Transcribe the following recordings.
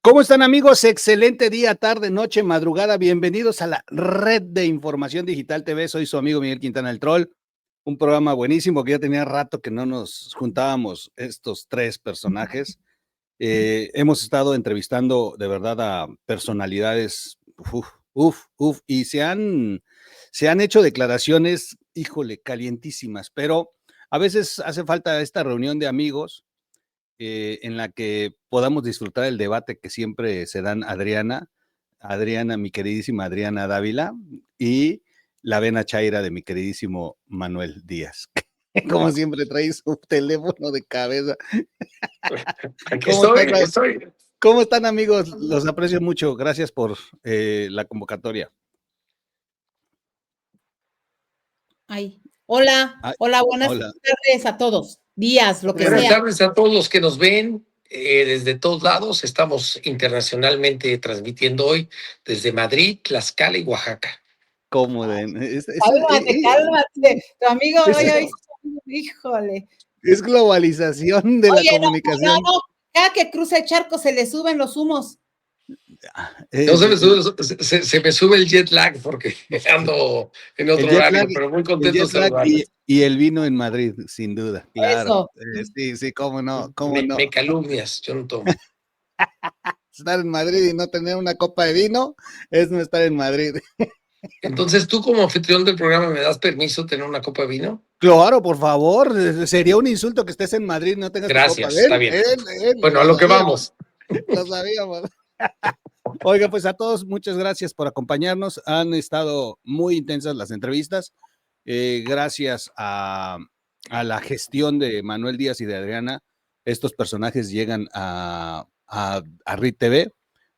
¿Cómo están, amigos? Excelente día, tarde, noche, madrugada. Bienvenidos a la Red de Información Digital TV. Soy su amigo Miguel Quintana el Troll. Un programa buenísimo que ya tenía rato que no nos juntábamos estos tres personajes. Hemos estado entrevistando de verdad a personalidades, y se han hecho declaraciones, híjole, calientísimas, pero a veces hace falta esta reunión de amigos en la que podamos disfrutar el debate que siempre se dan Adriana, mi queridísima Adriana Dávila, y la vena chaira de mi queridísimo Manuel Díaz. Como siempre trae su teléfono de cabeza. Aquí estoy. ¿Cómo están, amigos? Los aprecio mucho. Gracias por la convocatoria. Hola, buenas hola. tardes a todos, días, lo que Buenas sea. tardes a todos los que nos ven desde todos lados. Estamos internacionalmente transmitiendo hoy desde Madrid, Tlaxcala y Oaxaca. ¿Cómo ven? Cálmate. Tu amigo, híjole. Es globalización de la comunicación. No. Cada que cruza el charco se le suben los humos. No se me sube el jet lag porque ando en otro horario, pero muy contento de saludarles. Y el vino en Madrid, sin duda, claro. Sí, cómo no. Me calumnias, yo no tomo. Estar en Madrid y no tener una copa de vino es no estar en Madrid. Entonces, ¿tú como anfitrión del programa me das permiso tener una copa de vino? Claro, por favor. Sería un insulto que estés en Madrid y no tengas Gracias, tu copa. Está bien. Bueno, a lo que vamos. Lo sabíamos. Oiga, pues a todos, muchas gracias por acompañarnos. Han estado muy intensas las entrevistas. Gracias a la gestión de Manuel Díaz y de Adriana, estos personajes llegan a RIT TV.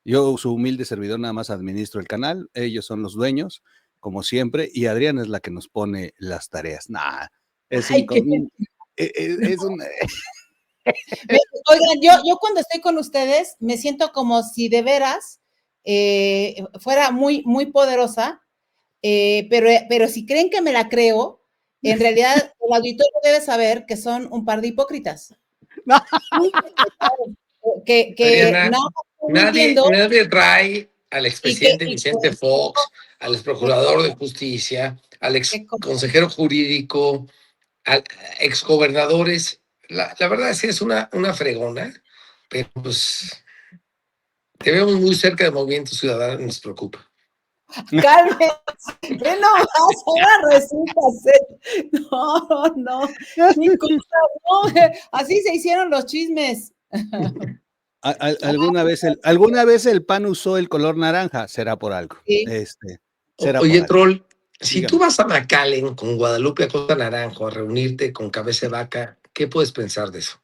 Yo, su humilde servidor, nada más administro el canal. Ellos son los dueños, como siempre, y Adriana es la que nos pone las tareas. Oigan, yo cuando estoy con ustedes me siento como si de veras fuera muy, muy poderosa, pero si creen que me la creo, en realidad el auditorio debe saber que son un par de hipócritas. Adriana, nadie trae al expresidente Vicente Fox, al exprocurador de justicia, al exconsejero jurídico, a exgobernadores. La verdad es que es una fregona, pero pues te veo muy cerca del Movimiento Ciudadano y nos preocupa. Cálmense, ahora resulta ser. No, así se hicieron los chismes. ¿Alguna vez el PAN usó el color naranja? Será por algo. Sí. Oye, Troll, si tú vas a McAllen con Guadalupe Acosta Naranjo a reunirte con Cabeza de Vaca, ¿qué puedes pensar de eso?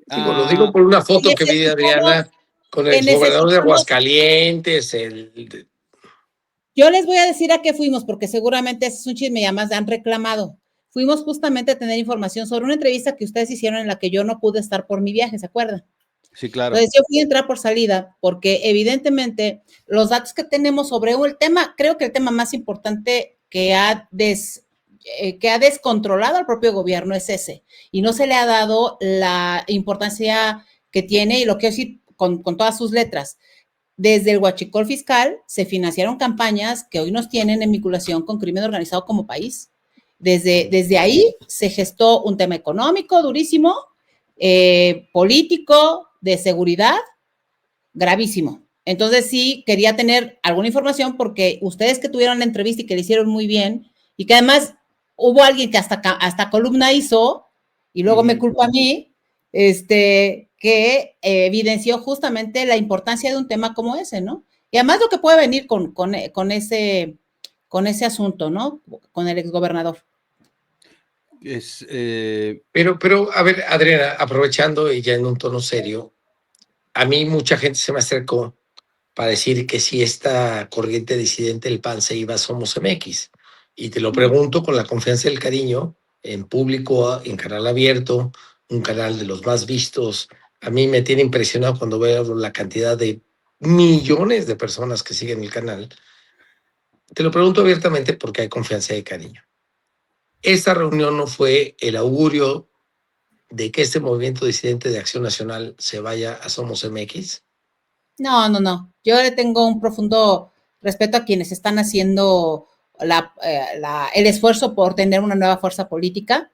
Lo digo por una foto que vi de Adriana con el gobernador de Aguascalientes. Yo les voy a decir a qué fuimos, porque seguramente ese es un chisme y además han reclamado. Fuimos justamente a tener información sobre una entrevista que ustedes hicieron en la que yo no pude estar por mi viaje, ¿se acuerdan? Sí, claro. Entonces yo fui a entrar por salida porque evidentemente los datos que tenemos sobre el tema, creo que el tema más importante que ha descontrolado al propio gobierno es ese, y no se le ha dado la importancia que tiene, y lo quiero decir con todas sus letras. Desde el huachicol fiscal se financiaron campañas que hoy nos tienen en vinculación con crimen organizado como país. Desde ahí se gestó un tema económico durísimo, político, de seguridad, gravísimo. Entonces sí quería tener alguna información porque ustedes que tuvieron la entrevista y que le hicieron muy bien, y que además hubo alguien que hasta columna hizo, y luego me culpa a mí, que evidenció justamente la importancia de un tema como ese, ¿no? Y además lo que puede venir con ese asunto, ¿no? Con el exgobernador. Pero, a ver, Adriana, aprovechando y ya en un tono serio, a mí mucha gente se me acercó para decir que si esta corriente disidente del PAN se iba a Somos MX. Y te lo pregunto con la confianza y el cariño, en público, en canal abierto, un canal de los más vistos. A mí me tiene impresionado cuando veo la cantidad de millones de personas que siguen el canal. Te lo pregunto abiertamente porque hay confianza y cariño. Esta reunión no fue el augurio de que este movimiento disidente de Acción Nacional se vaya a Somos MX. No. Yo le tengo un profundo respeto a quienes están haciendo el esfuerzo por tener una nueva fuerza política.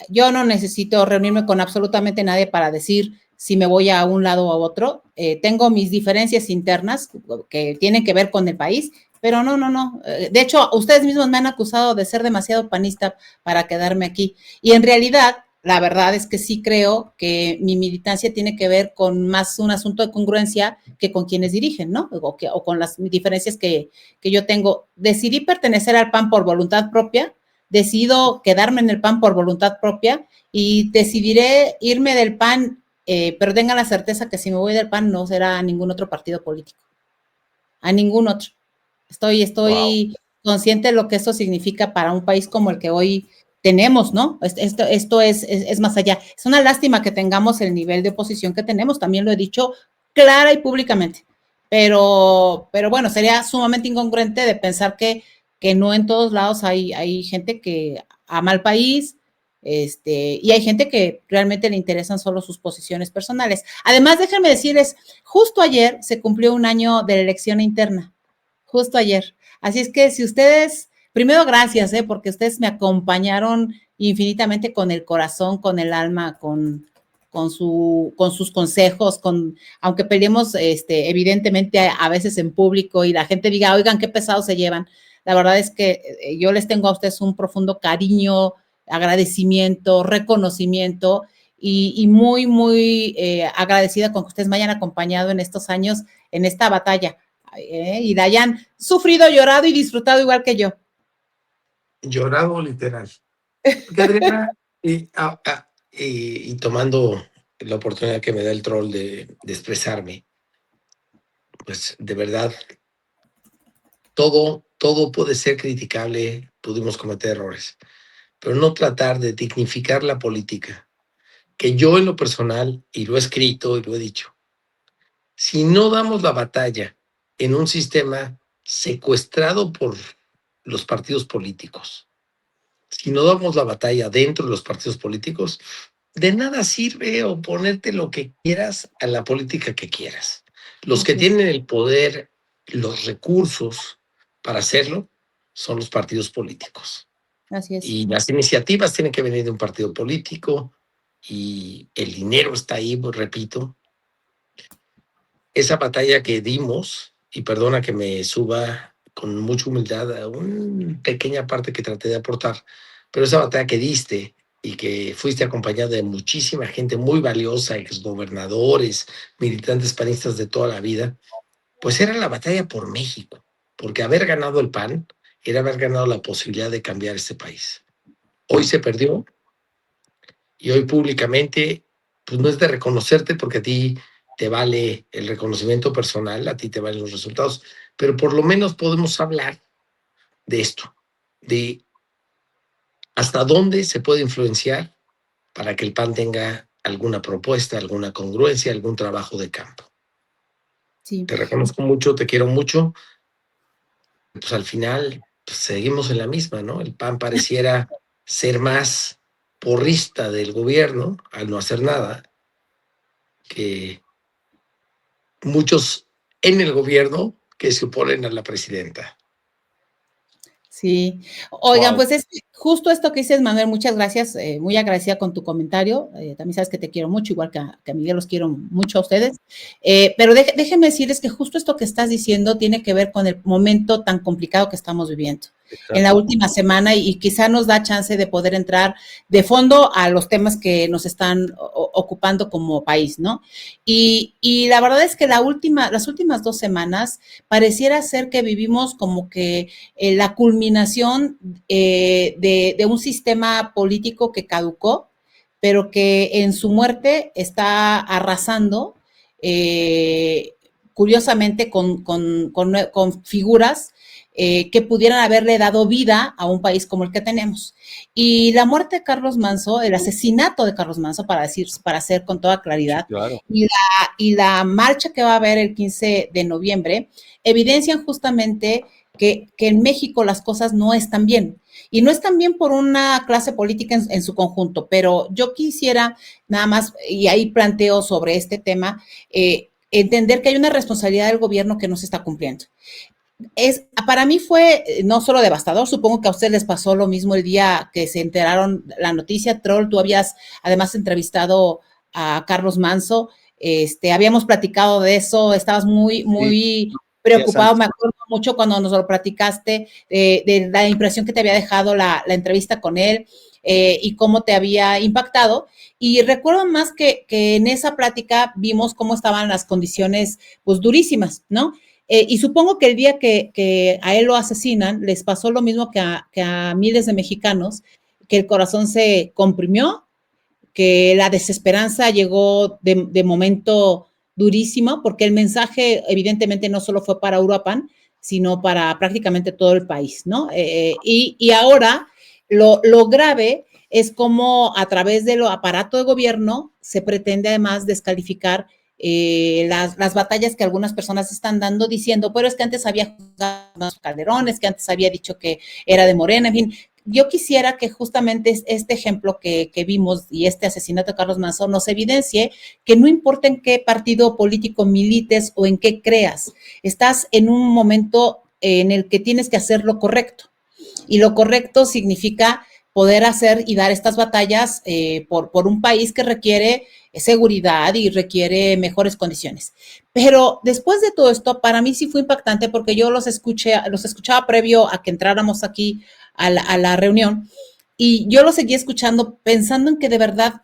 Yo no necesito reunirme con absolutamente nadie para decir si me voy a un lado o a otro. Tengo mis diferencias internas que tienen que ver con el país, pero no. De hecho, ustedes mismos me han acusado de ser demasiado panista para quedarme aquí. Y en realidad, la verdad es que sí creo que mi militancia tiene que ver con más un asunto de congruencia que con quienes dirigen, ¿no? O con las diferencias que yo tengo. Decidí pertenecer al PAN por voluntad propia, decido quedarme en el PAN por voluntad propia y decidiré irme del PAN, pero tengan la certeza que si me voy del PAN no será a ningún otro partido político, a ningún otro. Estoy Wow. consciente de lo que esto significa para un país como el que hoy tenemos, ¿no? Esto es más allá. Es una lástima que tengamos el nivel de oposición que tenemos, también lo he dicho clara y públicamente, pero bueno, sería sumamente incongruente de pensar que no en todos lados hay gente que ama al país, y hay gente que realmente le interesan solo sus posiciones personales. Además, déjenme decirles, justo ayer se cumplió un año de la elección interna, justo ayer. Así es que si ustedes, primero gracias, porque ustedes me acompañaron infinitamente con el corazón, con el alma, con sus consejos, aunque peleemos evidentemente a veces en público y la gente diga, oigan, qué pesados se llevan. La verdad es que yo les tengo a ustedes un profundo cariño, agradecimiento, reconocimiento y muy agradecida con que ustedes me hayan acompañado en estos años, en esta batalla, y la hayan sufrido, llorado y disfrutado igual que yo. Llorado literal. Porque Adriana, y tomando la oportunidad que me da el troll de expresarme, pues de verdad, todo puede ser criticable, pudimos cometer errores, pero no tratar de dignificar la política, que yo en lo personal, y lo he escrito y lo he dicho, si no damos la batalla en un sistema secuestrado por los partidos políticos, si no damos la batalla dentro de los partidos políticos, de nada sirve oponerte lo que quieras a la política que quieras. Los que tienen el poder, los recursos para hacerlo, son los partidos políticos. Así es. Y las iniciativas tienen que venir de un partido político y el dinero está ahí, pues, repito. Esa batalla que dimos, y perdona que me suba con mucha humildad a una pequeña parte que traté de aportar, pero esa batalla que diste y que fuiste acompañada de muchísima gente muy valiosa, exgobernadores, militantes panistas de toda la vida, pues era la batalla por México, porque haber ganado el PAN era haber ganado la posibilidad de cambiar este país. Hoy se perdió y hoy públicamente, pues no es de reconocerte porque a ti te vale el reconocimiento personal, a ti te valen los resultados, pero por lo menos podemos hablar de esto, de hasta dónde se puede influenciar para que el PAN tenga alguna propuesta, alguna congruencia, algún trabajo de campo. Sí. Te reconozco mucho, te quiero mucho. Pues al final pues, seguimos en la misma, ¿no? El PAN pareciera ser más porrista del gobierno al no hacer nada que muchos en el gobierno que se oponen a la presidenta. Sí. Oigan, Wow. pues es justo esto que dices, Manuel, muchas gracias, muy agradecida con tu comentario, también sabes que te quiero mucho, igual que a Miguel, los quiero mucho a ustedes, pero déjenme decirles que justo esto que estás diciendo tiene que ver con el momento tan complicado que estamos viviendo. Exacto. En la última semana y quizá nos da chance de poder entrar de fondo a los temas que nos están ocupando como país, ¿no? Y la verdad es que las últimas 2 semanas pareciera ser que vivimos como que la culminación de un sistema político que caducó, pero que en su muerte está arrasando, curiosamente, con figuras que pudieran haberle dado vida a un país como el que tenemos. Y la muerte de Carlos Manzo, el asesinato de Carlos Manzo, para hacer con toda claridad, sí, claro. y la marcha que va a haber el 15 de noviembre, evidencian justamente que en México las cosas no están bien. Y no están bien por una clase política en su conjunto, pero yo quisiera nada más, y ahí planteo sobre este tema, entender que hay una responsabilidad del gobierno que no se está cumpliendo. Para mí fue no solo devastador, supongo que a ustedes les pasó lo mismo el día que se enteraron la noticia. Troll, tú habías además entrevistado a Carlos Manso, habíamos platicado de eso, estabas muy Sí, preocupado, me acuerdo mucho cuando nos lo platicaste, de la impresión que te había dejado la entrevista con él, y cómo te había impactado. Y recuerdo más que en esa plática vimos cómo estaban las condiciones, pues, durísimas, ¿no? Y supongo que el día que a él lo asesinan, les pasó lo mismo que a miles de mexicanos, que el corazón se comprimió, que la desesperanza llegó de momento durísimo, porque el mensaje evidentemente no solo fue para Uruapan, sino para prácticamente todo el país, ¿no? Y ahora lo grave es como a través del aparato de gobierno se pretende además descalificar las batallas que algunas personas están dando, diciendo, pero es que antes había juzgado a Calderón, es que antes había dicho que era de Morena, en fin. Yo quisiera que justamente este ejemplo que vimos y este asesinato de Carlos Manso nos evidencie que no importa en qué partido político milites o en qué creas, estás en un momento en el que tienes que hacer lo correcto. Y lo correcto significa poder hacer y dar estas batallas por un país que requiere seguridad y requiere mejores condiciones. Pero después de todo esto, para mí sí fue impactante porque yo los escuchaba previo a que entráramos aquí a la reunión, y yo lo seguí escuchando pensando en que de verdad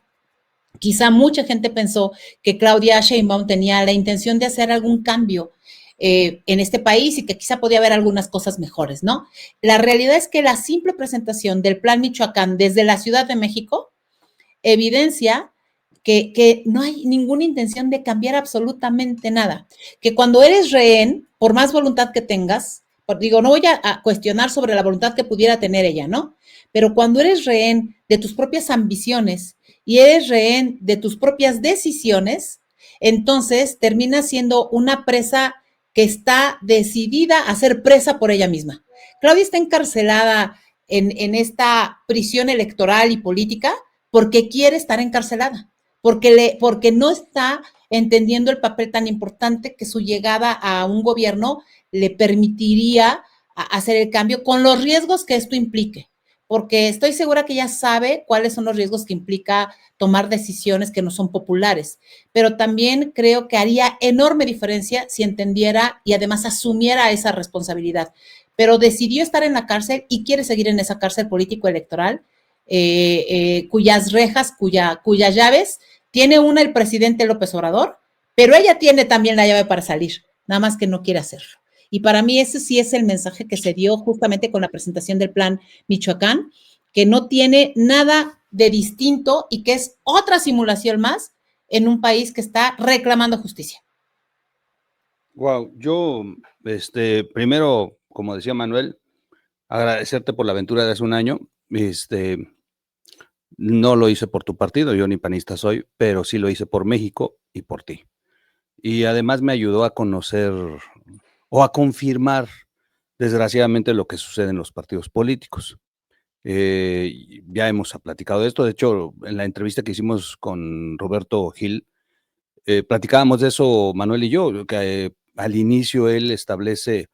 quizá mucha gente pensó que Claudia Sheinbaum tenía la intención de hacer algún cambio en este país y que quizá podía haber algunas cosas mejores, ¿no? La realidad es que la simple presentación del Plan Michoacán desde la Ciudad de México evidencia que no hay ninguna intención de cambiar absolutamente nada, que cuando eres rehén, por más voluntad que tengas, digo, no voy a cuestionar sobre la voluntad que pudiera tener ella, ¿no? Pero cuando eres rehén de tus propias ambiciones y eres rehén de tus propias decisiones, entonces terminas siendo una presa que está decidida a ser presa por ella misma. Claudia está encarcelada en esta prisión electoral y política porque quiere estar encarcelada, porque no está entendiendo el papel tan importante que su llegada a un gobierno le permitiría hacer el cambio con los riesgos que esto implique, porque estoy segura que ella sabe cuáles son los riesgos que implica tomar decisiones que no son populares, pero también creo que haría enorme diferencia si entendiera y además asumiera esa responsabilidad, pero decidió estar en la cárcel y quiere seguir en esa cárcel político-electoral, cuyas rejas, cuyas llaves tiene una el presidente López Obrador, pero ella tiene también la llave para salir, nada más que no quiere hacerlo. Y para mí ese sí es el mensaje que se dio justamente con la presentación del Plan Michoacán, que no tiene nada de distinto y que es otra simulación más en un país que está reclamando justicia. Wow, yo, primero, como decía Manuel, agradecerte por la aventura de hace un año. No lo hice por tu partido, yo ni panista soy, pero sí lo hice por México y por ti. Y además me ayudó a conocer o a confirmar, desgraciadamente, lo que sucede en los partidos políticos. Ya hemos platicado de esto, de hecho, en la entrevista que hicimos con Roberto Gil, platicábamos de eso Manuel y yo, que al inicio él establece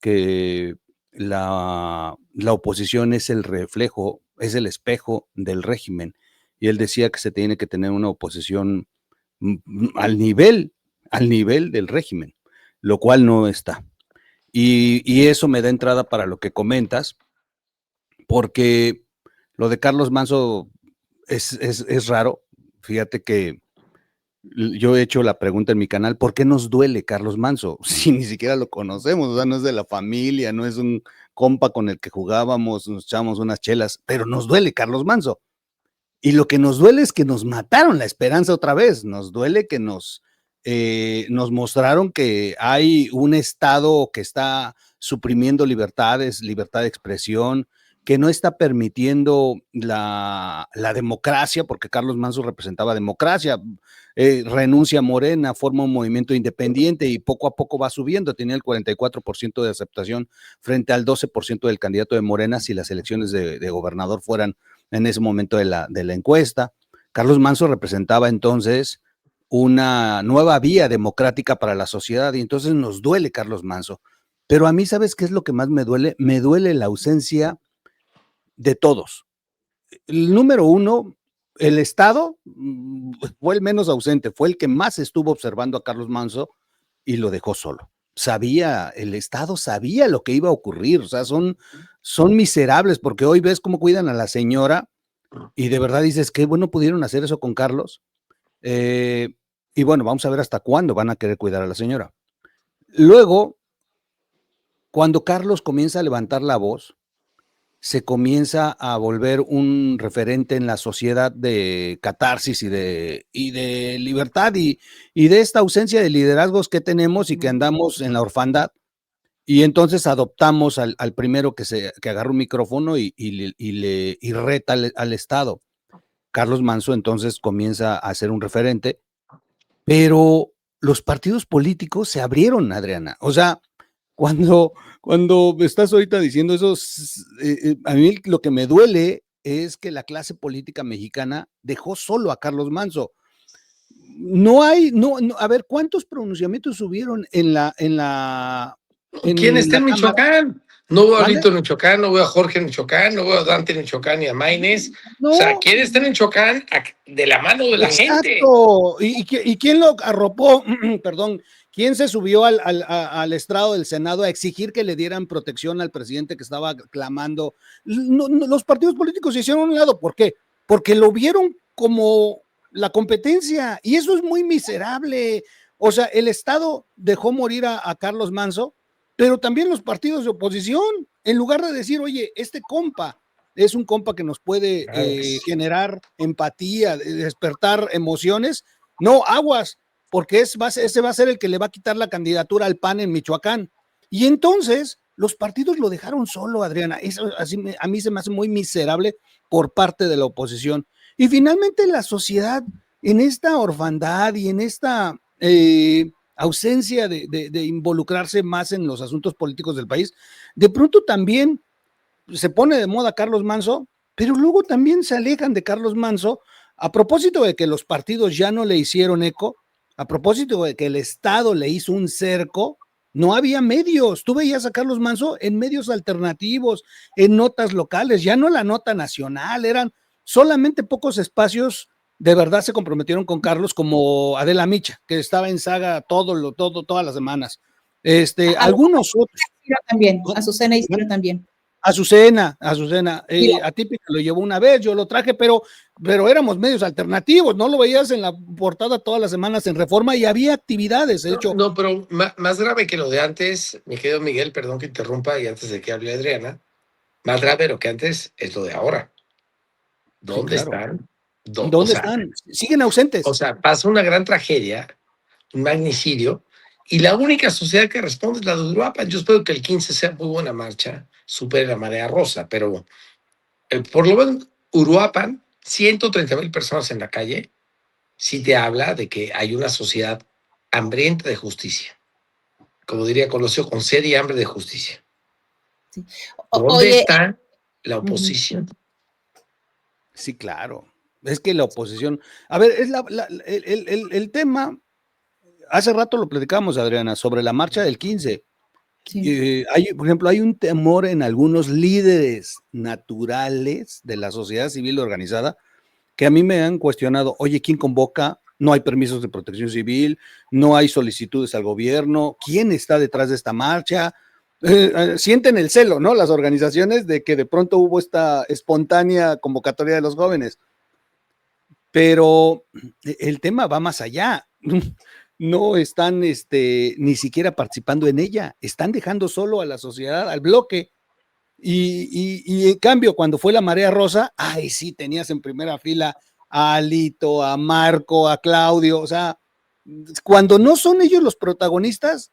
que la oposición es el reflejo, es el espejo del régimen, y él decía que se tiene que tener una oposición al nivel del régimen, lo cual no está. Y eso me da entrada para lo que comentas, porque lo de Carlos Manso es raro. Fíjate que yo he hecho la pregunta en mi canal, ¿por qué nos duele Carlos Manso? Si ni siquiera lo conocemos, o sea, no es de la familia, no es un compa con el que jugábamos, nos echábamos unas chelas, pero nos duele Carlos Manso. Y lo que nos duele es que nos mataron la esperanza otra vez, nos duele que nos mostraron que hay un Estado que está suprimiendo libertades, libertad de expresión, que no está permitiendo la democracia, porque Carlos Manso representaba democracia, renuncia a Morena, forma un movimiento independiente y poco a poco va subiendo, tenía el 44% de aceptación frente al 12% del candidato de Morena si las elecciones de gobernador fueran en ese momento de la encuesta. Carlos Manso representaba entonces una nueva vía democrática para la sociedad y entonces nos duele Carlos Manso. Pero a mí, ¿sabes qué es lo que más me duele? Me duele la ausencia de todos. El número uno, el Estado fue el menos ausente, fue el que más estuvo observando a Carlos Manso y lo dejó solo. El Estado sabía lo que iba a ocurrir, o sea, son miserables porque hoy ves cómo cuidan a la señora y de verdad dices, qué bueno pudieron hacer eso con Carlos. Y bueno, vamos a ver hasta cuándo van a querer cuidar a la señora. Luego, cuando Carlos comienza a levantar la voz, se comienza a volver un referente en la sociedad de catarsis y de libertad y de esta ausencia de liderazgos que tenemos y que andamos en la orfandad. Y entonces adoptamos al primero que agarra un micrófono y reta al Estado. Carlos Manso entonces comienza a ser un referente, pero los partidos políticos se abrieron, Adriana. O sea, cuando estás ahorita diciendo eso, a mí lo que me duele es que la clase política mexicana dejó solo a Carlos Manso. A ver, ¿cuántos pronunciamientos hubieron en ¿Quién está en Cámara? Michoacán? No veo a ¿Mande? Lito en Michoacán, no veo a Jorge en Michoacán, no veo a Dante en Michoacán ni a Maines. No. O sea, ¿quién está en Michoacán de la mano de la gente? Exacto. ¿Y quién lo arropó? Perdón. ¿Quién se subió al estrado del Senado a exigir que le dieran protección al presidente que estaba clamando? Los partidos políticos se hicieron a un lado. ¿Por qué? Porque lo vieron como la competencia y eso es muy miserable. O sea, el Estado dejó morir a Carlos Manso, pero también los partidos de oposición, en lugar de decir, oye, este compa es un compa que nos puede generar empatía, despertar emociones, no, aguas, porque ese va a ser el que le va a quitar la candidatura al PAN en Michoacán. Y entonces los partidos lo dejaron solo, Adriana. Eso a mí se me hace muy miserable por parte de la oposición. Y finalmente la sociedad, en esta orfandad y en esta ausencia de involucrarse más en los asuntos políticos del país, de pronto también se pone de moda Carlos Manso, pero luego también se alejan de Carlos Manso a propósito de que los partidos ya no le hicieron eco, a propósito de que el Estado le hizo un cerco. No había medios, tú veías a Carlos Manso en medios alternativos, en notas locales, ya no la nota nacional, eran solamente pocos espacios. De verdad se comprometieron con Carlos, como Adela Micha, que estaba en saga todas las semanas. Algunos otros. También, Azucena Isidro también. Azucena, Atípica lo llevó una vez, yo lo traje, pero éramos medios alternativos, no lo veías en la portada todas las semanas en Reforma y había actividades, de hecho. No, pero más grave que lo de antes, mi querido Miguel, perdón que interrumpa y antes de que hable Adriana, más grave de lo que antes es lo de ahora. ¿Dónde están? ¿Dónde están? Siguen ausentes. O sea, pasa una gran tragedia, un magnicidio, y la única sociedad que responde es la de Uruapan. Yo espero que el 15 sea muy buena marcha, supere la marea rosa, pero por lo menos Uruapan, 130,000 personas en la calle, sí te habla de que hay una sociedad hambrienta de justicia. Como diría Colosio, con sed y hambre de justicia. Sí. ¿Dónde está la oposición? Sí, claro. Es que la oposición, a ver, es el tema, hace rato lo platicamos, Adriana, sobre la marcha del 15. Sí. Por ejemplo, hay un temor en algunos líderes naturales de la sociedad civil organizada que a mí me han cuestionado, oye, ¿quién convoca? No hay permisos de protección civil, no hay solicitudes al gobierno, ¿quién está detrás de esta marcha? Sienten el celo, ¿no? Las organizaciones de que de pronto hubo esta espontánea convocatoria de los jóvenes. Pero el tema va más allá. No están ni siquiera participando en ella, están dejando solo a la sociedad, al bloque. Y en cambio, cuando fue la marea rosa, ay, sí, tenías en primera fila a Alito, a Marco, a Claudio. O sea, cuando no son ellos los protagonistas,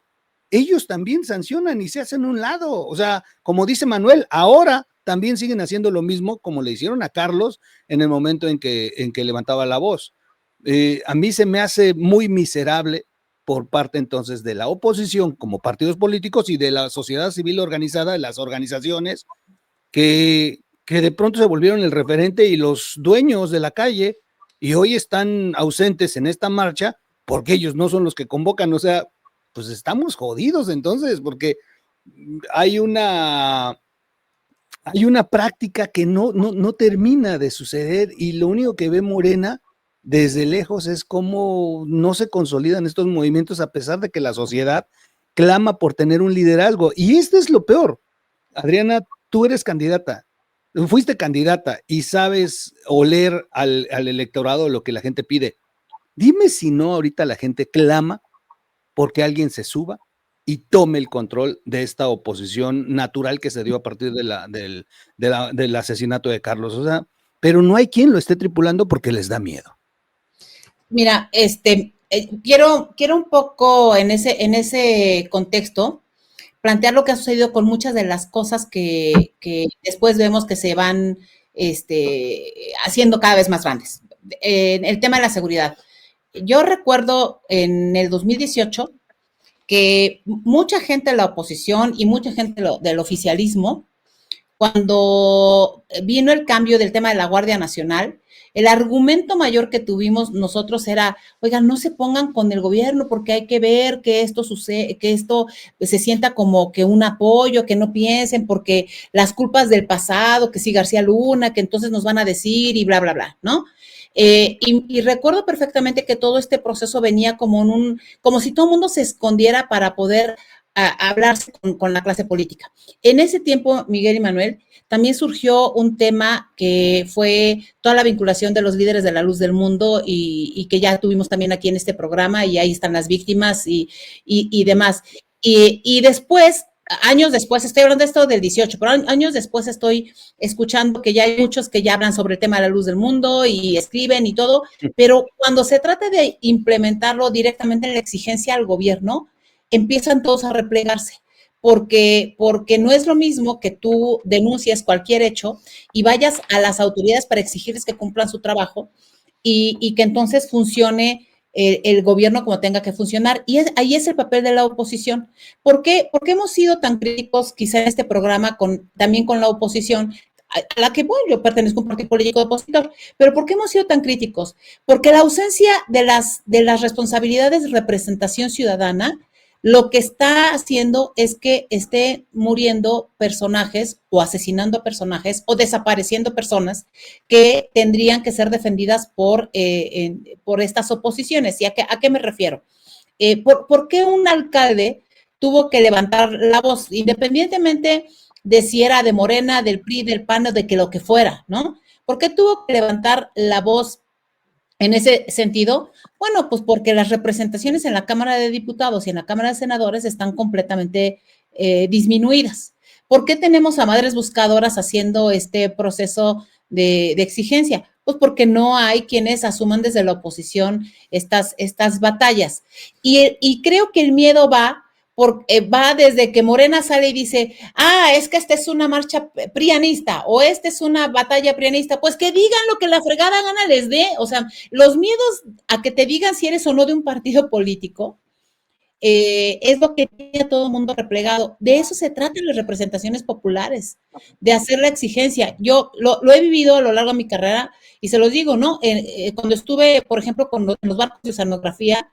ellos también sancionan y se hacen a un lado. O sea, como dice Manuel, ahora también siguen haciendo lo mismo como le hicieron a Carlos en el momento en que levantaba la voz. A mí se me hace muy miserable por parte entonces de la oposición como partidos políticos y de la sociedad civil organizada, de las organizaciones, que de pronto se volvieron el referente y los dueños de la calle y hoy están ausentes en esta marcha porque ellos no son los que convocan, o sea, pues estamos jodidos entonces, porque hay una práctica que no termina de suceder y lo único que ve Morena desde lejos es cómo no se consolidan estos movimientos a pesar de que la sociedad clama por tener un liderazgo. Y esto es lo peor. Adriana, tú eres candidata, fuiste candidata y sabes oler al electorado lo que la gente pide. Dime si no ahorita la gente clama porque alguien se suba y tome el control de esta oposición natural que se dio a partir del asesinato de Carlos. O sea, pero no hay quien lo esté tripulando porque les da miedo. Mira, quiero un poco en ese contexto plantear lo que ha sucedido con muchas de las cosas que después vemos que se van haciendo cada vez más grandes. El tema de la seguridad. Yo recuerdo en el 2018 que mucha gente de la oposición y mucha gente del oficialismo, cuando vino el cambio del tema de la Guardia Nacional, el argumento mayor que tuvimos nosotros era, oigan, no se pongan con el gobierno porque hay que ver que esto sucede, que esto se sienta como que un apoyo, que no piensen porque las culpas del pasado, que sí García Luna, que entonces nos van a decir y bla, bla, bla, ¿no? Y recuerdo perfectamente que todo este proceso venía como si todo el mundo se escondiera para poder hablarse con la clase política. En ese tiempo, Miguel y Manuel, también surgió un tema que fue toda la vinculación de los líderes de la luz del mundo y que ya tuvimos también aquí en este programa y ahí están las víctimas y demás. Y después, años después, estoy hablando de esto del 18, pero años después estoy escuchando que ya hay muchos que ya hablan sobre el tema de la luz del mundo y escriben y todo, pero cuando se trata de implementarlo directamente en la exigencia al gobierno, empiezan todos a replegarse, porque no es lo mismo que tú denuncies cualquier hecho y vayas a las autoridades para exigirles que cumplan su trabajo y que entonces funcione el gobierno como tenga que funcionar. Y ahí es el papel de la oposición. ¿Por qué hemos sido tan críticos quizá en este programa también con la oposición? A la que, bueno, yo pertenezco a un partido político opositor, pero ¿por qué hemos sido tan críticos? Porque la ausencia de las responsabilidades de representación ciudadana lo que está haciendo es que esté muriendo personajes o asesinando a personajes o desapareciendo personas que tendrían que ser defendidas por estas oposiciones. ¿Y a qué me refiero? ¿Por qué un alcalde tuvo que levantar la voz, independientemente de si era de Morena, del PRI, del PAN o de que lo que fuera, ¿no? ¿Por qué tuvo que levantar la voz en ese sentido? Bueno, pues porque las representaciones en la Cámara de Diputados y en la Cámara de Senadores están completamente disminuidas. ¿Por qué tenemos a madres buscadoras haciendo este proceso de exigencia? Pues porque no hay quienes asuman desde la oposición estas batallas. Y creo que el miedo va desde que Morena sale y dice, es que esta es una marcha prianista o esta es una batalla prianista, pues que digan lo que la fregada gana les dé. O sea, los miedos a que te digan si eres o no de un partido político es lo que tiene todo el mundo replegado. De eso se tratan las representaciones populares, de hacer la exigencia. Yo lo he vivido a lo largo de mi carrera y se los digo, ¿no? Cuando estuve, por ejemplo, con los barcos de oceanografía,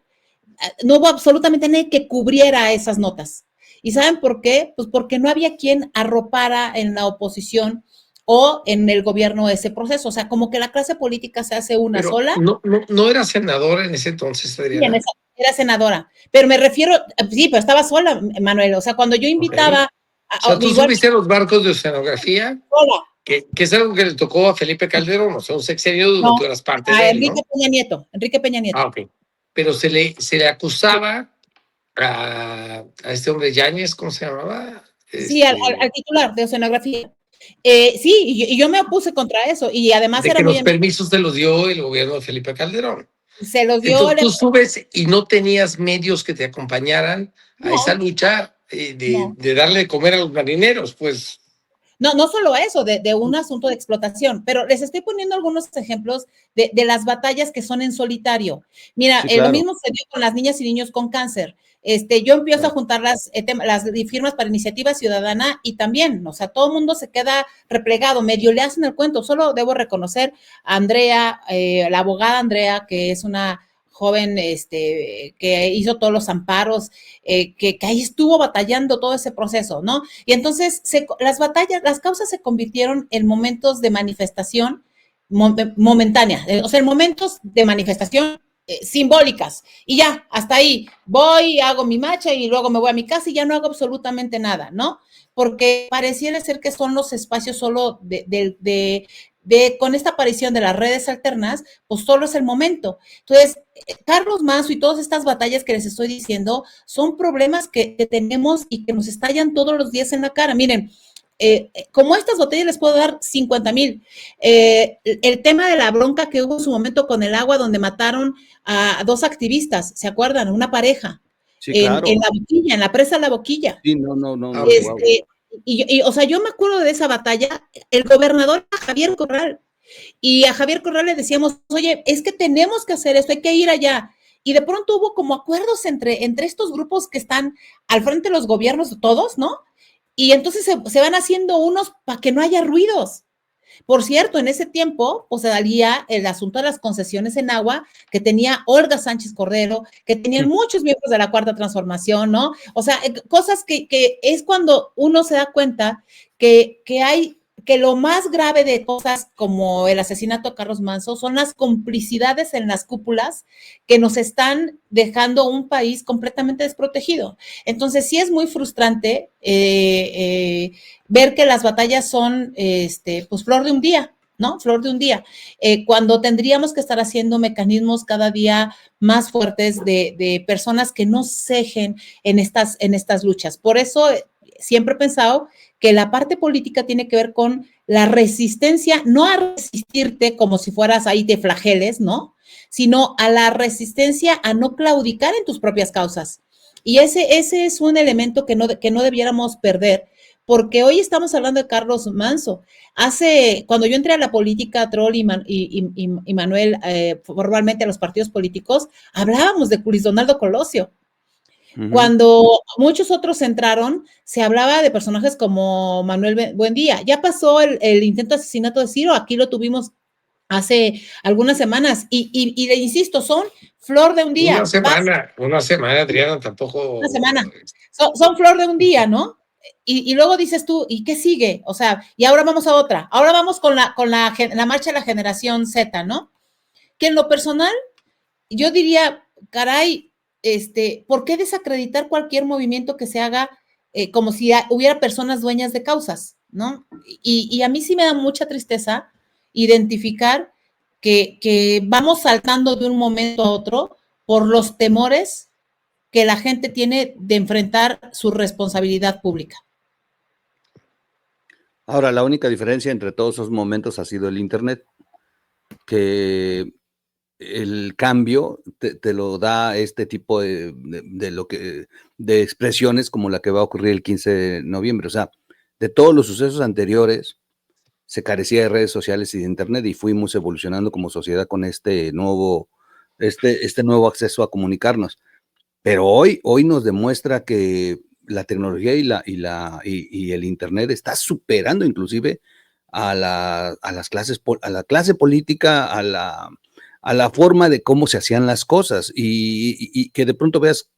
no hubo absolutamente nadie que cubriera esas notas. ¿Y saben por qué? Pues porque no había quien arropara en la oposición o en el gobierno ese proceso. O sea, como que la clase política se hace una sola. No era senadora en ese entonces, Adriana. Sí, era senadora. Pero me refiero, sí, pero estaba sola, Manuel. O sea, cuando yo invitaba... O sea, ¿tú subiste a los barcos de oceanografía? Sola. Que es algo que le tocó a Felipe Calderón, o sea, un sexenio donde tú eras parte de él, Enrique Peña Nieto. Enrique Peña Nieto. Ok. Pero se le acusaba a este hombre Yáñez, ¿cómo se llamaba? Sí, al titular de oceanografía. Sí, y yo me opuse contra eso. Y además de que los permisos se los dio el gobierno de Felipe Calderón. Se los dio. Entonces, tú subes y no tenías medios que te acompañaran a esa lucha de darle de comer a los marineros, pues. No solo eso, de un asunto de explotación, pero les estoy poniendo algunos ejemplos de las batallas que son en solitario. Mira, sí, claro. Lo mismo se dio con las niñas y niños con cáncer. Yo empiezo a juntar las firmas para iniciativa ciudadana y también, o sea, todo el mundo se queda replegado, medio le hacen el cuento. Solo debo reconocer a Andrea, la abogada Andrea, que es una joven que hizo todos los amparos, que ahí estuvo batallando todo ese proceso, ¿no? Y entonces las causas se convirtieron en momentos de manifestación momentánea, o sea, en momentos de manifestación simbólicas, y ya, hasta ahí, voy, hago mi marcha y luego me voy a mi casa y ya no hago absolutamente nada, ¿no? Porque pareciera ser que son los espacios solo con esta aparición de las redes alternas, pues solo es el momento. Entonces, Carlos Manso y todas estas batallas que les estoy diciendo son problemas que tenemos y que nos estallan todos los días en la cara. Miren, como estas botellas les puedo dar 50,000. El tema de la bronca que hubo en su momento con el agua, donde mataron a 2 activistas, ¿se acuerdan? Una pareja. Sí, claro. En la Boquilla, en la presa La Boquilla. Sí, no. Wow. O sea, yo me acuerdo de esa batalla, el gobernador Javier Corral, y a Javier Corral le decíamos, oye, es que tenemos que hacer esto, hay que ir allá. Y de pronto hubo como acuerdos entre estos grupos que están al frente de los gobiernos, todos, ¿no? Y entonces se van haciendo unos para que no haya ruidos. Por cierto, en ese tiempo, pues se daría el asunto de las concesiones en agua que tenía Olga Sánchez Cordero, que tenían muchos miembros de la Cuarta Transformación, ¿no? O sea, cosas que es cuando uno se da cuenta que lo más grave de cosas como el asesinato de Carlos Manso son las complicidades en las cúpulas que nos están dejando un país completamente desprotegido. Entonces, sí es muy frustrante ver que las batallas son, pues, flor de un día, ¿no? Flor de un día, cuando tendríamos que estar haciendo mecanismos cada día más fuertes de personas que no cejen en estas luchas. Por eso siempre he pensado que la parte política tiene que ver con la resistencia, no a resistirte como si fueras ahí de flageles, ¿no? Sino a la resistencia a no claudicar en tus propias causas. Y ese es un elemento que no debiéramos perder, porque hoy estamos hablando de Carlos Manso. Cuando yo entré a la política, Troll y Manuel, formalmente a los partidos políticos, hablábamos de Luis Donaldo Colosio. Cuando muchos otros entraron, se hablaba de personajes como Manuel Buendía. Ya pasó el intento de asesinato de Ciro, aquí lo tuvimos hace algunas semanas, y le insisto, son flor de un día. Una semana, Adriana, tampoco. Una semana. Son flor de un día, ¿no? Y luego dices tú, ¿y qué sigue? O sea, y ahora vamos a otra. Ahora vamos con la marcha de la generación Z, ¿no? Que en lo personal, yo diría, caray, ¿por qué desacreditar cualquier movimiento que se haga como si hubiera personas dueñas de causas, ¿no? Y a mí sí me da mucha tristeza identificar que vamos saltando de un momento a otro por los temores que la gente tiene de enfrentar su responsabilidad pública. Ahora, la única diferencia entre todos esos momentos ha sido el Internet, que el cambio te lo da este tipo de expresiones como la que va a ocurrir el 15 de noviembre. O sea, de todos los sucesos anteriores se carecía de redes sociales y de Internet, y fuimos evolucionando como sociedad con este nuevo acceso a comunicarnos. Pero hoy nos demuestra que la tecnología y el Internet está superando inclusive a la clase política, a la forma de cómo se hacían las cosas, y que de pronto veas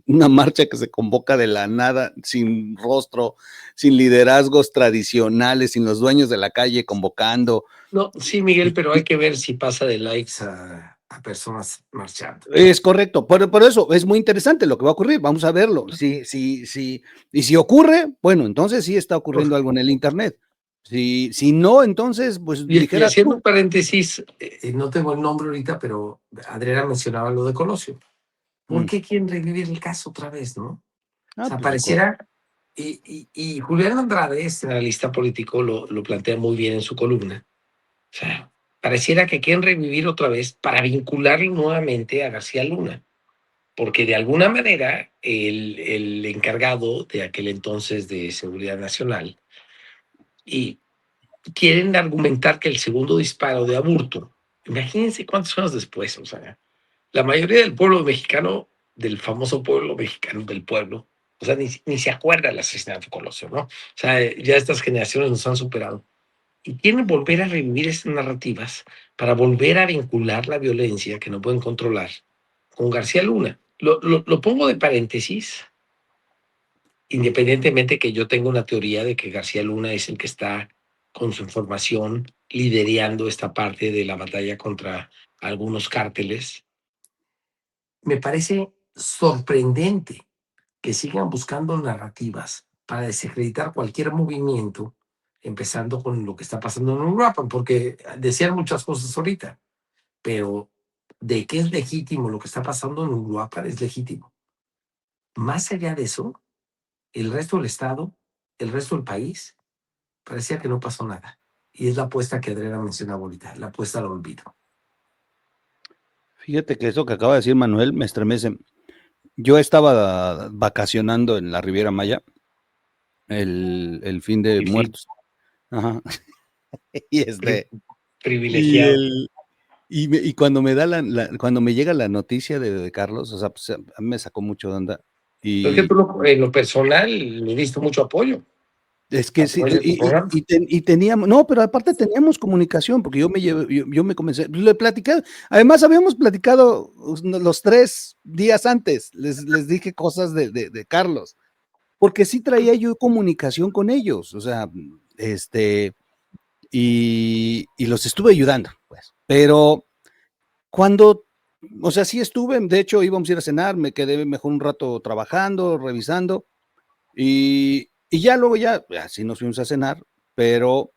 una marcha que se convoca de la nada, sin rostro, sin liderazgos tradicionales, sin los dueños de la calle convocando. No, sí, Miguel, pero hay que ver si pasa de likes a personas marchando. Es correcto, por eso es muy interesante lo que va a ocurrir, vamos a verlo. Y si ocurre, bueno, entonces sí está ocurriendo algo en el Internet. Si no, entonces, pues y haciendo un paréntesis, no tengo el nombre ahorita, pero Adriana mencionaba lo de Colosio. ¿Por qué quieren revivir el caso otra vez, no? O sea, pareciera, y Julián Andrade, este analista político, lo plantea muy bien en su columna. O sea, pareciera que quieren revivir otra vez para vincularlo nuevamente a García Luna, porque de alguna manera el encargado de aquel entonces de Seguridad Nacional, y quieren argumentar que el segundo disparo de Aburto, imagínense cuántos años después, o sea, la mayoría del pueblo mexicano, del famoso pueblo mexicano, del pueblo, o sea, ni se acuerda del asesinato de Colosio, ¿no? O sea, ya estas generaciones nos han superado. Y quieren volver a revivir estas narrativas para volver a vincular la violencia que no pueden controlar con García Luna. Lo pongo de paréntesis, independientemente que yo tenga una teoría de que García Luna es el que está con su información liderando esta parte de la batalla contra algunos cárteles. Me parece sorprendente que sigan buscando narrativas para desacreditar cualquier movimiento, empezando con lo que está pasando en Uruapan, porque decían muchas cosas ahorita, pero de que es legítimo lo que está pasando en Uruapan es legítimo. Más allá de eso, el resto del Estado, el resto del país, parecía que no pasó nada. Y es la apuesta que Adriana mencionaba ahorita, la apuesta al olvido. Fíjate que eso que acaba de decir Manuel me estremece. Yo estaba vacacionando en la Riviera Maya el fin de muertos. Ajá. Y privilegiado. y cuando me da cuando me llega la noticia de Carlos, o sea, pues, a mí me sacó mucho de onda. Es que tú en lo personal le diste mucho apoyo. Es que sí, y teníamos, no, pero aparte teníamos comunicación, porque yo me comencé, le platicé, además habíamos platicado los 3 días antes, les dije cosas de Carlos, porque sí traía yo comunicación con ellos, o sea, y los estuve ayudando, pues, pero cuando, o sea, sí estuve, de hecho íbamos a ir a cenar, me quedé mejor un rato trabajando, revisando, y ya luego así nos fuimos a cenar, pero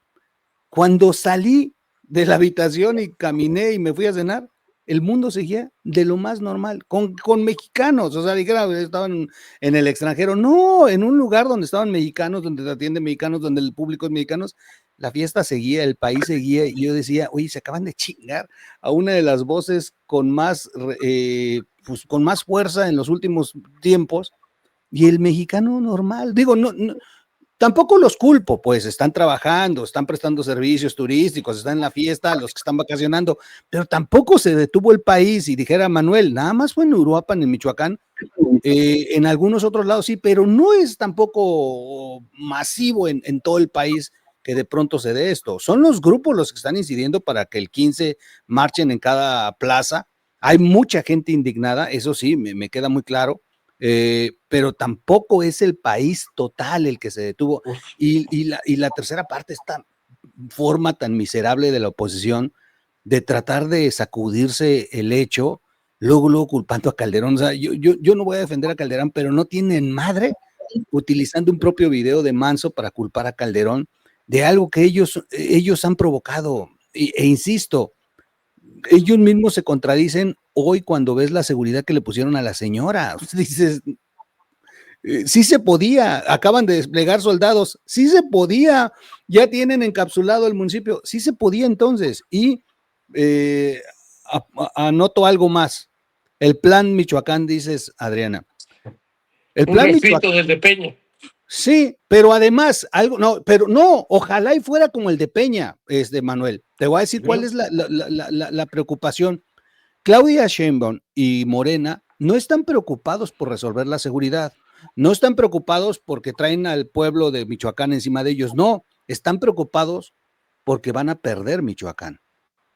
cuando salí de la habitación y caminé y me fui a cenar, el mundo seguía de lo más normal, con mexicanos, o sea, dijera, estaban en el extranjero, no, en un lugar donde estaban mexicanos, donde te atienden mexicanos, donde el público es mexicanos, la fiesta seguía, el país seguía, y yo decía, oye, se acaban de chingar a una de las voces con más, pues, con más fuerza en los últimos tiempos, y el mexicano normal, digo, no, tampoco los culpo, pues están trabajando, están prestando servicios turísticos, están en la fiesta, los que están vacacionando, pero tampoco se detuvo el país y dijera Manuel, nada más fue en Uruapan, en Michoacán, en algunos otros lados sí, pero no es tampoco masivo en todo el país que de pronto se dé esto. Son los grupos los que están incidiendo para que el 15 marchen en cada plaza. Hay mucha gente indignada, eso sí, me queda muy claro. Pero tampoco es el país total el que se detuvo. Y la tercera parte, esta forma tan miserable de la oposición de tratar de sacudirse el hecho, luego culpando a Calderón. O sea, yo no voy a defender a Calderón, pero no tienen madre utilizando un propio video de Manso para culpar a Calderón de algo que ellos han provocado. E insisto, ellos mismos se contradicen hoy cuando ves la seguridad que le pusieron a la señora. Dices, sí se podía, acaban de desplegar soldados, sí se podía, ya tienen encapsulado el municipio, sí se podía entonces. Y anoto algo más. El plan Michoacán, dices, Adriana. El plan Michoacán del de Peña. Sí, pero además, ojalá y fuera como el de Peña, Manuel. Te voy a decir cuál es la preocupación. Claudia Sheinbaum y Morena no están preocupados por resolver la seguridad, no están preocupados porque traen al pueblo de Michoacán encima de ellos, no, están preocupados porque van a perder Michoacán.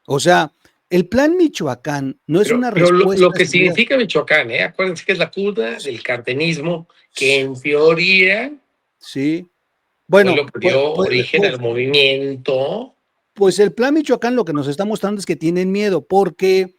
O sea, el plan Michoacán no es una respuesta. Pero lo que significa Michoacán, acuérdense que es la cuna del cardenismo, que en teoría sí, bueno, fue lo que dio origen al movimiento. Pues el plan Michoacán lo que nos está mostrando es que tienen miedo, porque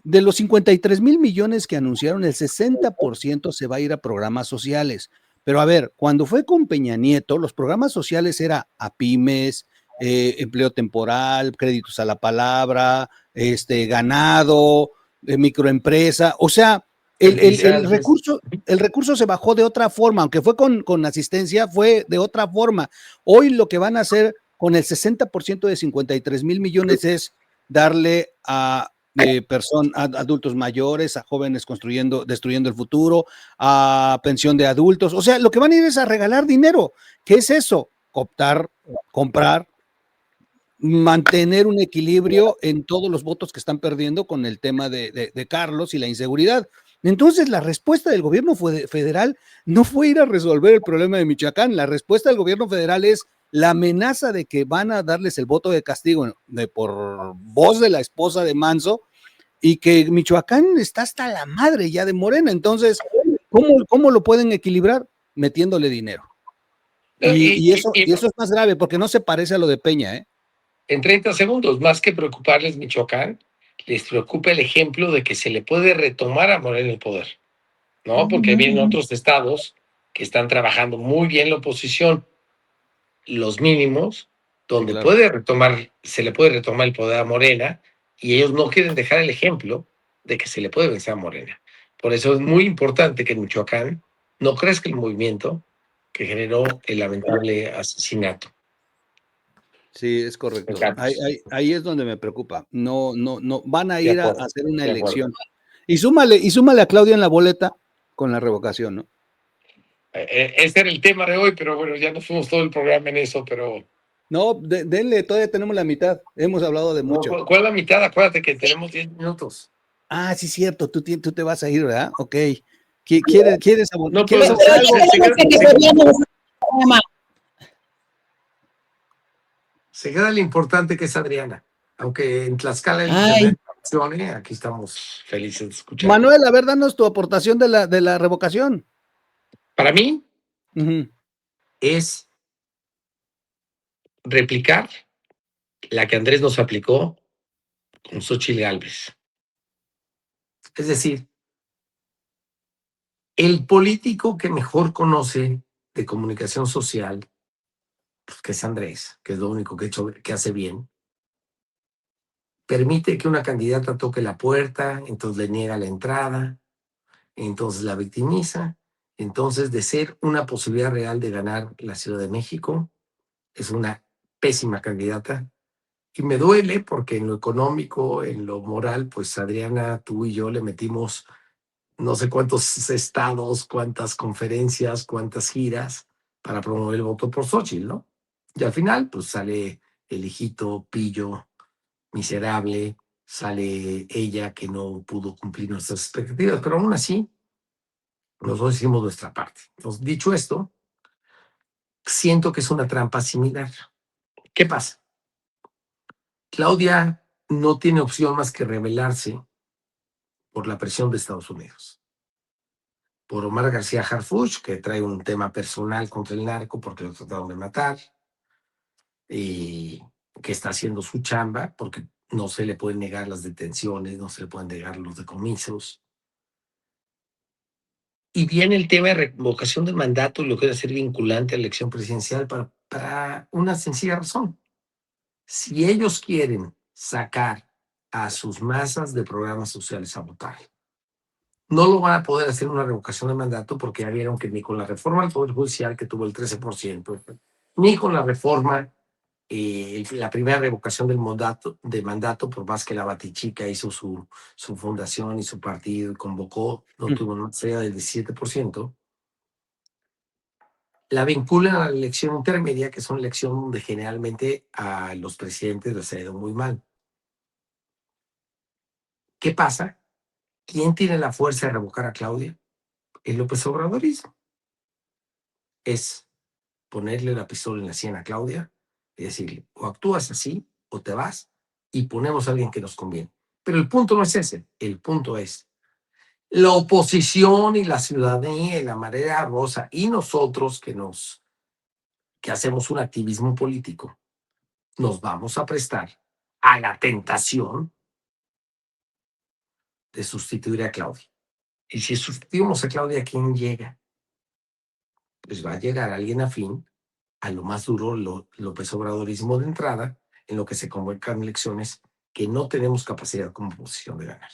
de los 53 mil millones que anunciaron, el 60% se va a ir a programas sociales. Pero a ver, cuando fue con Peña Nieto, los programas sociales era a pymes, empleo temporal, créditos a la palabra, ganado, microempresa, o sea, el recurso se bajó de otra forma, aunque fue con asistencia, fue de otra forma. Hoy lo que van a hacer con el 60% de 53 mil millones es darle a adultos mayores, a jóvenes destruyendo el futuro, a pensión de adultos, o sea, lo que van a ir es a regalar dinero. ¿Qué es eso? Optar, comprar, mantener un equilibrio en todos los votos que están perdiendo con el tema de Carlos y la inseguridad. Entonces, la respuesta del gobierno federal no fue ir a resolver el problema de Michoacán, la respuesta del gobierno federal es la amenaza de que van a darles el voto de castigo por voz de la esposa de Manso, y que Michoacán está hasta la madre ya de Morena. Entonces, ¿cómo lo pueden equilibrar? Metiéndole dinero. Y eso es más grave porque no se parece a lo de Peña, ¿eh? En 30 segundos, más que preocuparles Michoacán, les preocupa el ejemplo de que se le puede retomar a Morena el poder, ¿no? Porque vienen otros estados que están trabajando muy bien la oposición, los mínimos, donde Sí, claro. se le puede retomar el poder a Morena, y ellos no quieren dejar el ejemplo de que se le puede vencer a Morena. Por eso es muy importante que en Michoacán no crezca el movimiento que generó el lamentable asesinato. Sí, es correcto. Ahí es donde me preocupa. No, van a De ir a acuerdo, hacer una de acuerdo. elección. Y súmale a Claudia en la boleta con la revocación, ¿no? Ese era el tema de hoy, pero bueno, ya nos fuimos todo el programa en eso, pero... No, denle, todavía tenemos la mitad. Hemos hablado de mucho. No, ¿cuál es la mitad? Acuérdate que tenemos 10 minutos. Ah, sí, cierto, tú te vas a ir, ¿verdad? Ok. ¿Quieres No, ¿quieres pero hacer algo? Se queda lo importante que es Adriana. Aunque en Tlaxcala el Ay. internet funcione, aquí estamos felices de escuchar. Manuel, a ver, danos tu aportación de la revocación. Para mí Ujú. es replicar la que Andrés nos aplicó con Xóchitl Gálvez. Es decir, el político que mejor conoce de comunicación social, pues, que es Andrés, que es lo único que hace bien, permite que una candidata toque la puerta, entonces le niega la entrada, entonces la victimiza. Entonces, de ser una posibilidad real de ganar la Ciudad de México, es una pésima candidata. Y me duele porque en lo económico, en lo moral, pues Adriana, tú y yo le metimos no sé cuántos estados, cuántas conferencias, cuántas giras para promover el voto por Xóchitl, ¿no? Y al final, pues sale el hijito pillo, miserable, sale ella que no pudo cumplir nuestras expectativas, pero aún así, nosotros hicimos nuestra parte. Entonces, dicho esto, siento que es una trampa similar. ¿Qué pasa? Claudia no tiene opción más que rebelarse por la presión de Estados Unidos. Por Omar García Harfuch, que trae un tema personal contra el narco porque lo trataron de matar, y que está haciendo su chamba porque no se le pueden negar las detenciones, no se le pueden negar los decomisos. Y viene el tema de revocación del mandato y lo quiere hacer vinculante a la elección presidencial para una sencilla razón. Si ellos quieren sacar a sus masas de programas sociales a votar, no lo van a poder hacer una revocación de mandato porque ya vieron que ni con la reforma del Poder Judicial, que tuvo el 13%, ni con la reforma, la primera revocación del mandato, por más que la Batichica hizo su fundación y su partido y convocó, no tuvo más allá del 17%, la vinculan a la elección intermedia, que es una elección donde generalmente a los presidentes les ha ido muy mal. ¿Qué pasa? ¿Quién tiene la fuerza de revocar a Claudia? El López Obradorismo. Es ponerle la pistola en la sien a Claudia y decirle, o actúas así o te vas y ponemos a alguien que nos conviene. Pero el punto no es ese, el punto es la oposición y la ciudadanía y la marea rosa y nosotros que hacemos un activismo político, nos vamos a prestar a la tentación de sustituir a Claudia. Y si sustituimos a Claudia, ¿quién llega? Pues va a llegar alguien afín a lo más duro, López Obradorismo de entrada, en lo que se convocan elecciones que no tenemos capacidad como oposición de ganar.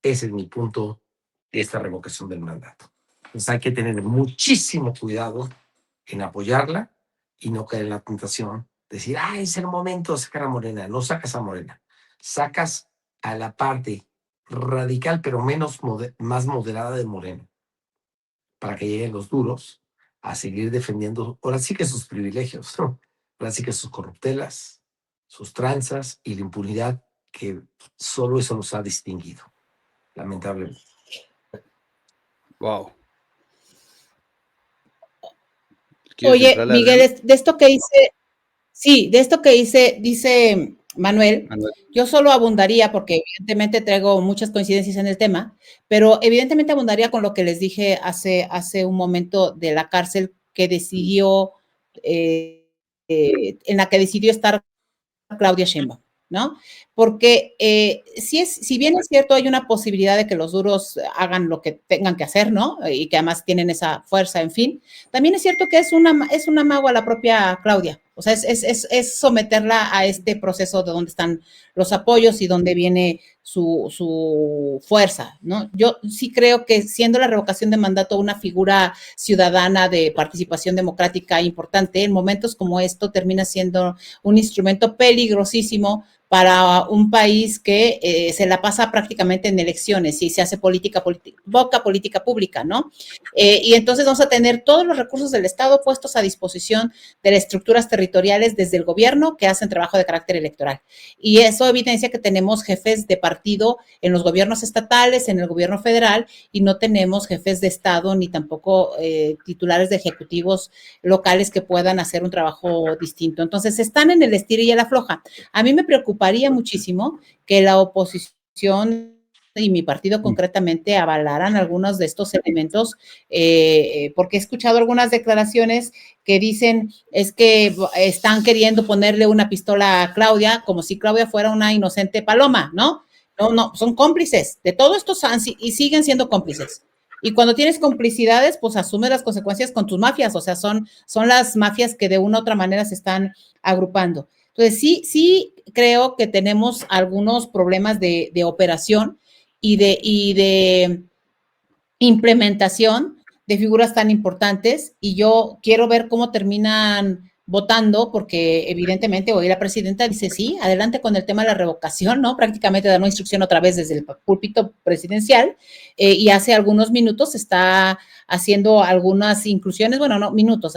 Ese es mi punto de esta revocación del mandato. Entonces hay que tener muchísimo cuidado en apoyarla y no caer en la tentación de decir, es el momento de sacar a Morena. No sacas a Morena, sacas a la parte radical, pero más moderada de Morena, para que lleguen los duros a seguir defendiendo, ahora sí que sus privilegios, ¿no? Ahora sí que sus corruptelas, sus tranzas y la impunidad, que solo eso nos ha distinguido, lamentablemente. Wow. Oye, Miguel, de esto que dice, sí, de esto que dice Manuel, Manuel. yo solo abundaría, porque evidentemente traigo muchas coincidencias en el tema, pero evidentemente abundaría con lo que les dije hace un momento de la cárcel que decidió, en la que decidió estar Claudia Sheinbaum, ¿no? Porque si bien es cierto, hay una posibilidad de que los duros hagan lo que tengan que hacer, ¿no? Y que además tienen esa fuerza, en fin, también es cierto que es una mago a la propia Claudia. O sea, es someterla a este proceso de dónde están los apoyos y dónde viene su fuerza, ¿no? Yo sí creo que siendo la revocación de mandato una figura ciudadana de participación democrática importante, en momentos como esto termina siendo un instrumento peligrosísimo para un país que se la pasa prácticamente en elecciones y se hace política pública, ¿no? Y entonces vamos a tener todos los recursos del Estado puestos a disposición de las estructuras territoriales desde el gobierno que hacen trabajo de carácter electoral. Y eso evidencia que tenemos jefes de partido en los gobiernos estatales, en el gobierno federal, y no tenemos jefes de Estado ni tampoco titulares de ejecutivos locales que puedan hacer un trabajo distinto. Entonces, están en el estira y el afloja. A mí me preocuparía muchísimo que la oposición y mi partido concretamente avalaran algunos de estos elementos, porque he escuchado algunas declaraciones que dicen es que están queriendo ponerle una pistola a Claudia como si Claudia fuera una inocente paloma, ¿no? No, son cómplices de todo esto y siguen siendo cómplices. Y cuando tienes complicidades, pues asumes las consecuencias con tus mafias, o sea, son las mafias que de una u otra manera se están agrupando. Entonces, sí creo que tenemos algunos problemas de operación y de implementación de figuras tan importantes, y yo quiero ver cómo terminan votando, porque evidentemente hoy la presidenta dice sí, adelante con el tema de la revocación, ¿no? Prácticamente da una instrucción otra vez desde el púlpito presidencial, y hace algunos minutos está haciendo algunas inclusiones, bueno, no minutos,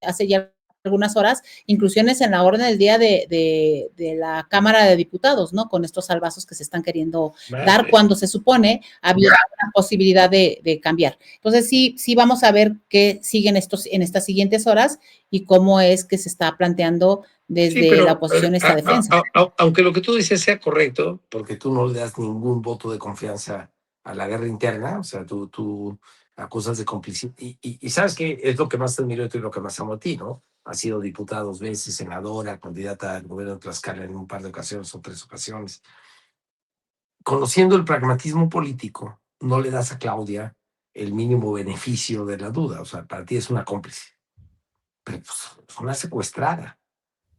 hace ya algunas horas, inclusiones en la orden del día de la Cámara de Diputados, ¿no? Con estos salvazos que se están queriendo dar cuando se supone había una posibilidad de cambiar. Entonces, sí vamos a ver qué siguen en estas siguientes horas y cómo es que se está planteando desde la oposición esta defensa. Aunque lo que tú dices sea correcto, porque tú no le das ningún voto de confianza a la guerra interna, o sea, tú acusas de complicidad, y sabes que es lo que más te admiro y lo que más amo a ti, ¿no? Ha sido diputada 2 veces, senadora, candidata al gobierno de Tlaxcala en un par de ocasiones o 3 ocasiones. Conociendo el pragmatismo político, no le das a Claudia el mínimo beneficio de la duda, o sea, para ti es una cómplice, pero pues, es una secuestrada.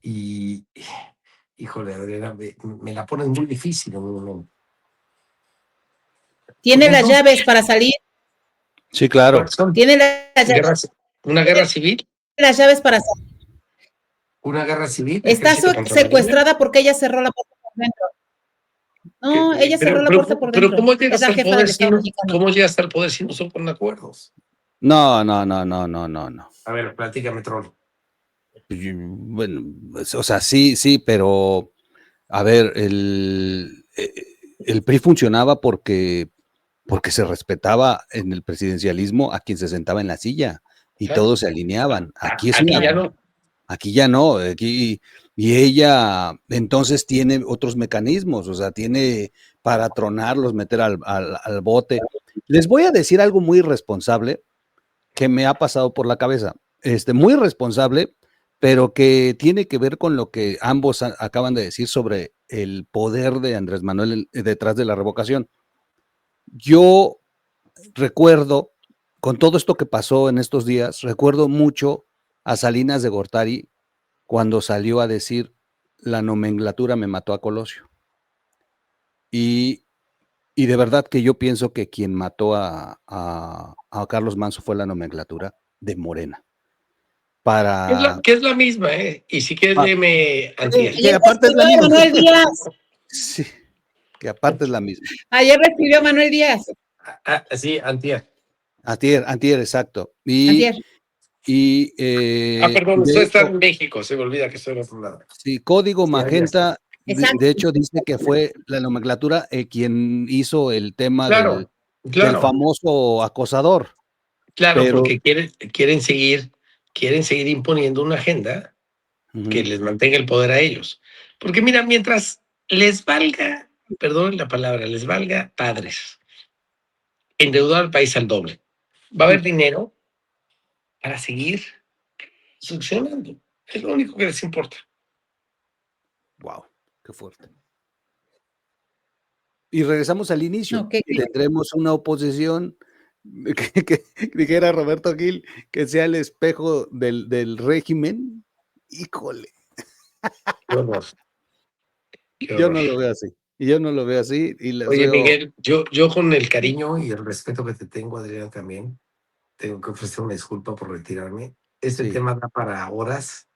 Y, híjole, Adriana, me la ponen muy difícil en un momento. ¿Tiene las llaves para salir? Sí, claro. ¿Tiene las llaves? ¿Una guerra civil? Las llaves para salir. ¿Una guerra civil? Está secuestrada porque ella cerró la puerta por dentro. No, ella cerró la puerta por dentro. Pero ¿cómo llegas al poder ¿cómo llegas al poder si no son con acuerdos? No. A ver, platícame, Troll. Bueno, o sea, sí, pero a ver, el PRI funcionaba porque se respetaba en el presidencialismo a quien se sentaba en la silla y Claro. Todos se alineaban. Aquí ya no. Aquí ya no, y ella entonces tiene otros mecanismos, o sea, tiene para tronarlos, meter al bote. Les voy a decir algo muy irresponsable que me ha pasado por la cabeza, muy irresponsable, pero que tiene que ver con lo que ambos acaban de decir sobre el poder de Andrés Manuel detrás de la revocación. Yo recuerdo, con todo esto que pasó en estos días, recuerdo mucho a Salinas de Gortari cuando salió a decir la nomenclatura me mató a Colosio. Y de verdad que yo pienso que quien mató a Carlos Manso fue la nomenclatura de Morena. Que es la misma, ¿eh? Y si quieres, dime Antier. Que aparte es la misma. Manuel Díaz. Sí, que aparte es la misma. Ayer recibió a Manuel Díaz. Sí, Antier. Antier, exacto. Antier. Perdón, usted está en México, se me olvida que estoy en otro lado. Sí, Código Magenta, de hecho dice que fue la nomenclatura quien hizo el tema del famoso acosador. Claro, porque quieren seguir imponiendo una agenda que les mantenga el poder a ellos. Porque mira, mientras les valga, perdón la palabra, les valga padres, endeudar al país al doble, va a haber dinero para seguir succionando. Es lo único que les importa. Wow, qué fuerte. Y regresamos al inicio. No, ¿qué? Tendremos una oposición que dijera Roberto Gil que sea el espejo del régimen. Híjole. Qué horror. Qué Yo no horror. lo veo así. Y yo no lo veo así. Y les Oye, veo. Miguel, yo con el cariño y el respeto que te tengo, Adrián, también, tengo que ofrecer una disculpa por retirarme. Este Sí. tema da para horas.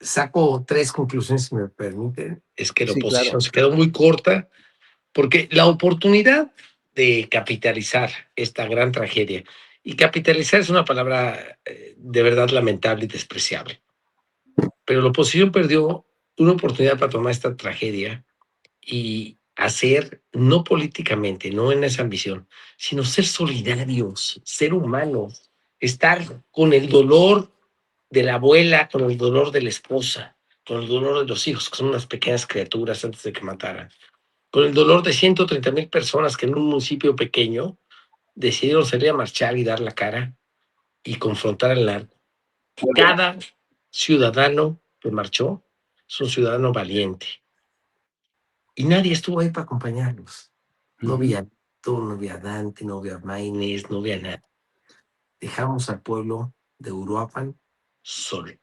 Saco 3 conclusiones, si me permiten. Es que la Sí, oposición claro. se quedó muy corta, porque la oportunidad de capitalizar esta gran tragedia, y capitalizar es una palabra de verdad lamentable y despreciable, pero la oposición perdió una oportunidad para tomar esta tragedia y hacer, no políticamente, no en esa ambición, sino ser solidarios, ser humanos, estar con el dolor de la abuela, con el dolor de la esposa, con el dolor de los hijos, que son unas pequeñas criaturas antes de que mataran, con el dolor de 130,000 personas que en un municipio pequeño decidieron salir a marchar y dar la cara y confrontar al narco. Cada ciudadano que marchó es un ciudadano valiente. Y nadie estuvo ahí para acompañarlos. No había Tito, no había Dante, no había Maynez, no había nada. Dejamos al pueblo de Uruapan solo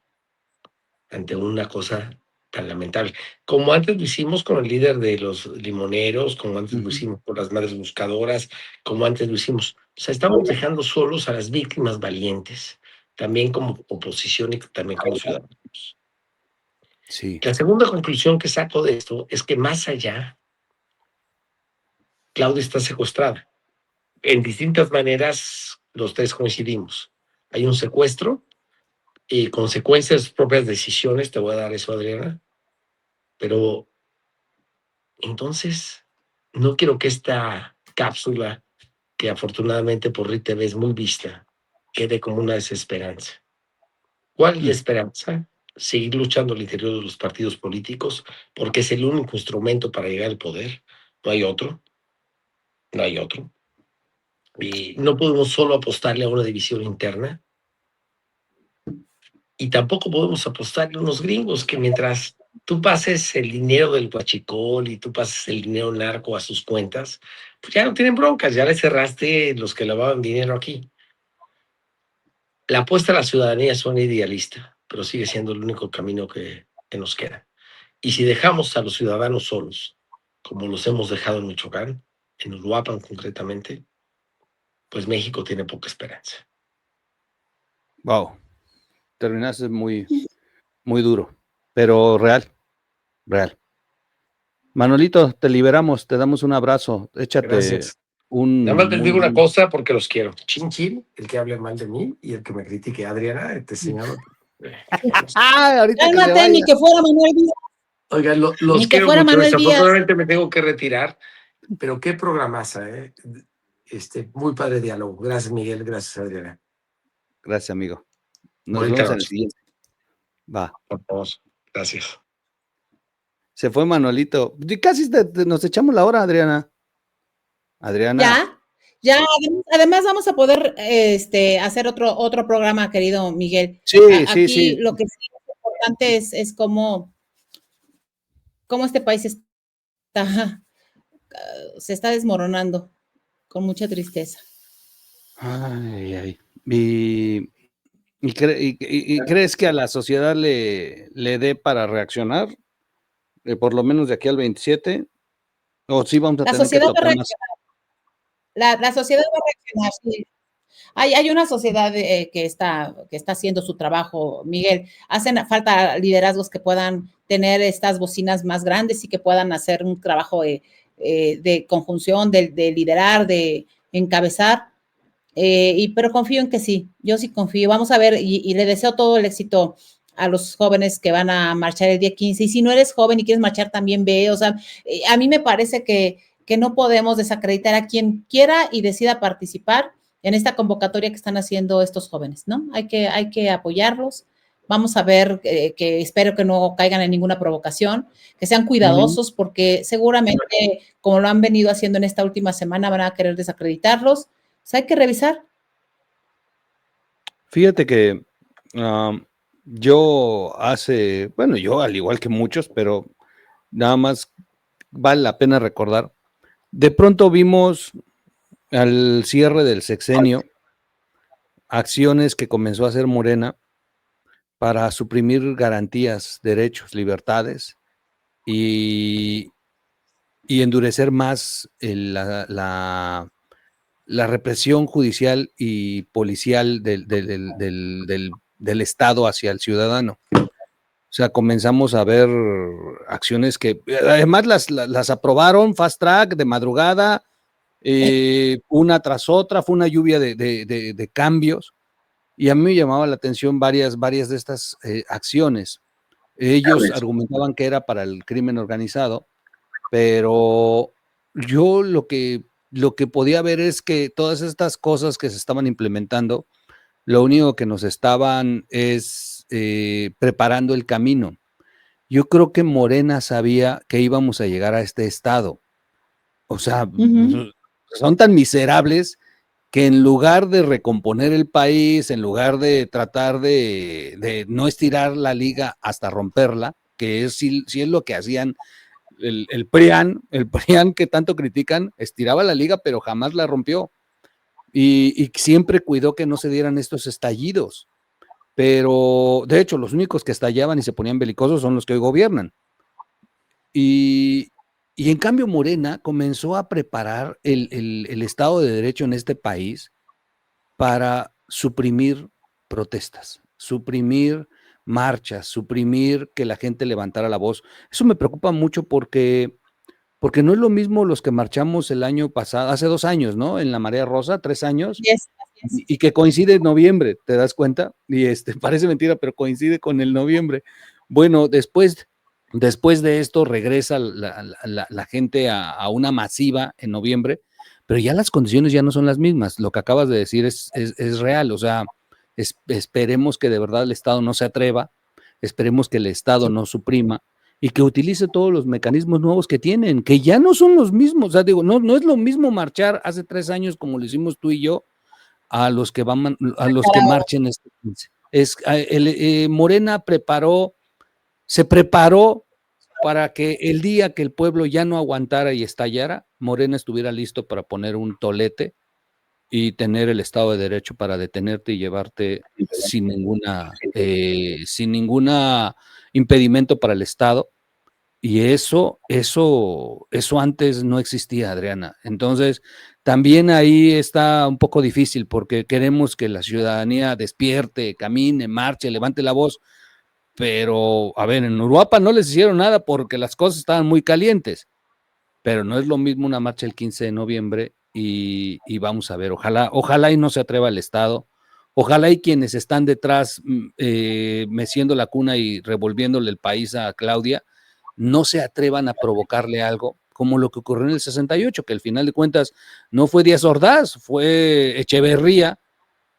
ante una cosa tan lamentable. Como antes lo hicimos con el líder de los limoneros, como antes lo hicimos con las madres buscadoras, como antes lo hicimos. O sea, estamos dejando solos a las víctimas valientes, también como oposición y también como ciudadanos. Sí. La segunda conclusión que saco de esto es que más allá, Claudia está secuestrada. En distintas maneras, los 3 coincidimos. Hay un secuestro y consecuencias de sus propias decisiones, te voy a dar eso, Adriana, pero entonces no quiero que esta cápsula, que afortunadamente por RITV es muy vista, quede como una desesperanza. ¿Cuál es la esperanza? Seguir luchando al interior de los partidos políticos, porque es el único instrumento para llegar al poder. No hay otro. No hay otro. Y no podemos solo apostarle a una división interna. Y tampoco podemos apostarle a unos gringos que mientras tú pases el dinero del huachicol y tú pases el dinero narco a sus cuentas, pues ya no tienen broncas, ya le cerraste los que lavaban dinero aquí. La apuesta a la ciudadanía suena idealista, pero sigue siendo el único camino que nos queda. Y si dejamos a los ciudadanos solos, como los hemos dejado en Michoacán, en Uruapan concretamente, pues México tiene poca esperanza. Wow. Terminaste muy, muy duro, pero real. Manolito, te liberamos, te damos un abrazo. Échate Gracias. un. Nada más les digo una cosa porque los quiero. Chin chin, el que hable mal de mí y el que me critique. Adriana, te señalo. Ahorita que se Cálmate, vaya. ni que fuera Manuel Díaz. Oigan, los Ni que quiero fuera mucho. Manuel Díaz. Desafortunadamente me tengo que retirar, pero qué programaza, ¿eh? Muy padre diálogo. Gracias, Miguel. Gracias, Adriana. Gracias, amigo. Nos Bonita vemos en el noche. siguiente. Va. Por favor. Gracias. Se fue Manolito. Y casi nos echamos la hora, Adriana. Ya, además vamos a poder hacer otro programa, querido Miguel. Sí, Aquí sí. lo que sí es importante es cómo este país se está desmoronando con mucha tristeza. Ay. ¿Y crees que a la sociedad le dé para reaccionar? Por lo menos de aquí al 27. ¿O sí vamos a La tener que sociedad va a tocar más? reaccionar. La sociedad va a reaccionar, sí. Hay una sociedad que está haciendo su trabajo, Miguel. Hacen falta liderazgos que puedan tener estas bocinas más grandes y que puedan hacer un trabajo de conjunción, de liderar, de encabezar. Pero confío en que sí, yo sí confío. Vamos a ver y le deseo todo el éxito a los jóvenes que van a marchar el día 15. Y si no eres joven y quieres marchar, también ve. O sea, a mí me parece que no podemos desacreditar a quien quiera y decida participar en esta convocatoria que están haciendo estos jóvenes, ¿no? Hay que apoyarlos Vamos a ver, que espero que no caigan en ninguna provocación, que sean cuidadosos, porque seguramente, como lo han venido haciendo en esta última semana, van a querer desacreditarlos. Pues hay que revisar. Fíjate que yo al igual que muchos, pero nada más vale la pena recordar, de pronto vimos al cierre del sexenio acciones que comenzó a hacer Morena para suprimir garantías, derechos, libertades y endurecer más la represión judicial y policial del Estado hacia el ciudadano. O sea, comenzamos a ver acciones que además las aprobaron fast track de madrugada, una tras otra, fue una lluvia de cambios, y a mí me llamaba la atención varias de estas acciones. Ellos argumentaban que era para el crimen organizado, pero yo lo que podía ver es que todas estas cosas que se estaban implementando, lo único que nos estaban es preparando el camino. Yo creo que Morena sabía que íbamos a llegar a este estado. O sea, son tan miserables que en lugar de recomponer el país, en lugar de tratar de no estirar la liga hasta romperla, que es si es lo que hacían el PRIAN que tanto critican, estiraba la liga, pero jamás la rompió. Y siempre cuidó que no se dieran estos estallidos. Pero, de hecho, los únicos que estallaban y se ponían belicosos son los que hoy gobiernan. Y en cambio, Morena comenzó a preparar el Estado de Derecho en este país para suprimir protestas, suprimir marchas, suprimir que la gente levantara la voz. Eso me preocupa mucho porque no es lo mismo los que marchamos el año pasado, hace 2 años, ¿no? En la Marea Rosa, 3 años, Yes. y que coincide en noviembre, ¿te das cuenta? Y parece mentira, pero coincide con el noviembre. Bueno, después de esto regresa la gente a una masiva en noviembre, pero ya las condiciones ya no son las mismas. Lo que acabas de decir es real, o sea, esperemos que de verdad el Estado no se atreva, esperemos que el Estado no suprima y que utilice todos los mecanismos nuevos que tienen, que ya no son los mismos. O sea, digo, no es lo mismo marchar hace 3 años como lo hicimos tú y yo, a los que marchen este 15. Morena se preparó para que el día que el pueblo ya no aguantara y estallara, Morena estuviera listo para poner un tolete y tener el Estado de Derecho para detenerte y llevarte sin ninguna impedimento para el Estado. Y eso antes no existía, Adriana. Entonces, también ahí está un poco difícil porque queremos que la ciudadanía despierte, camine, marche, levante la voz. Pero, a ver, en Uruapan no les hicieron nada porque las cosas estaban muy calientes. Pero no es lo mismo una marcha el 15 de noviembre y vamos a ver, ojalá y no se atreva el Estado. Ojalá y quienes están detrás meciendo la cuna y revolviéndole el país a Claudia no se atrevan a provocarle algo como lo que ocurrió en el 68, que al final de cuentas no fue Díaz Ordaz, fue Echeverría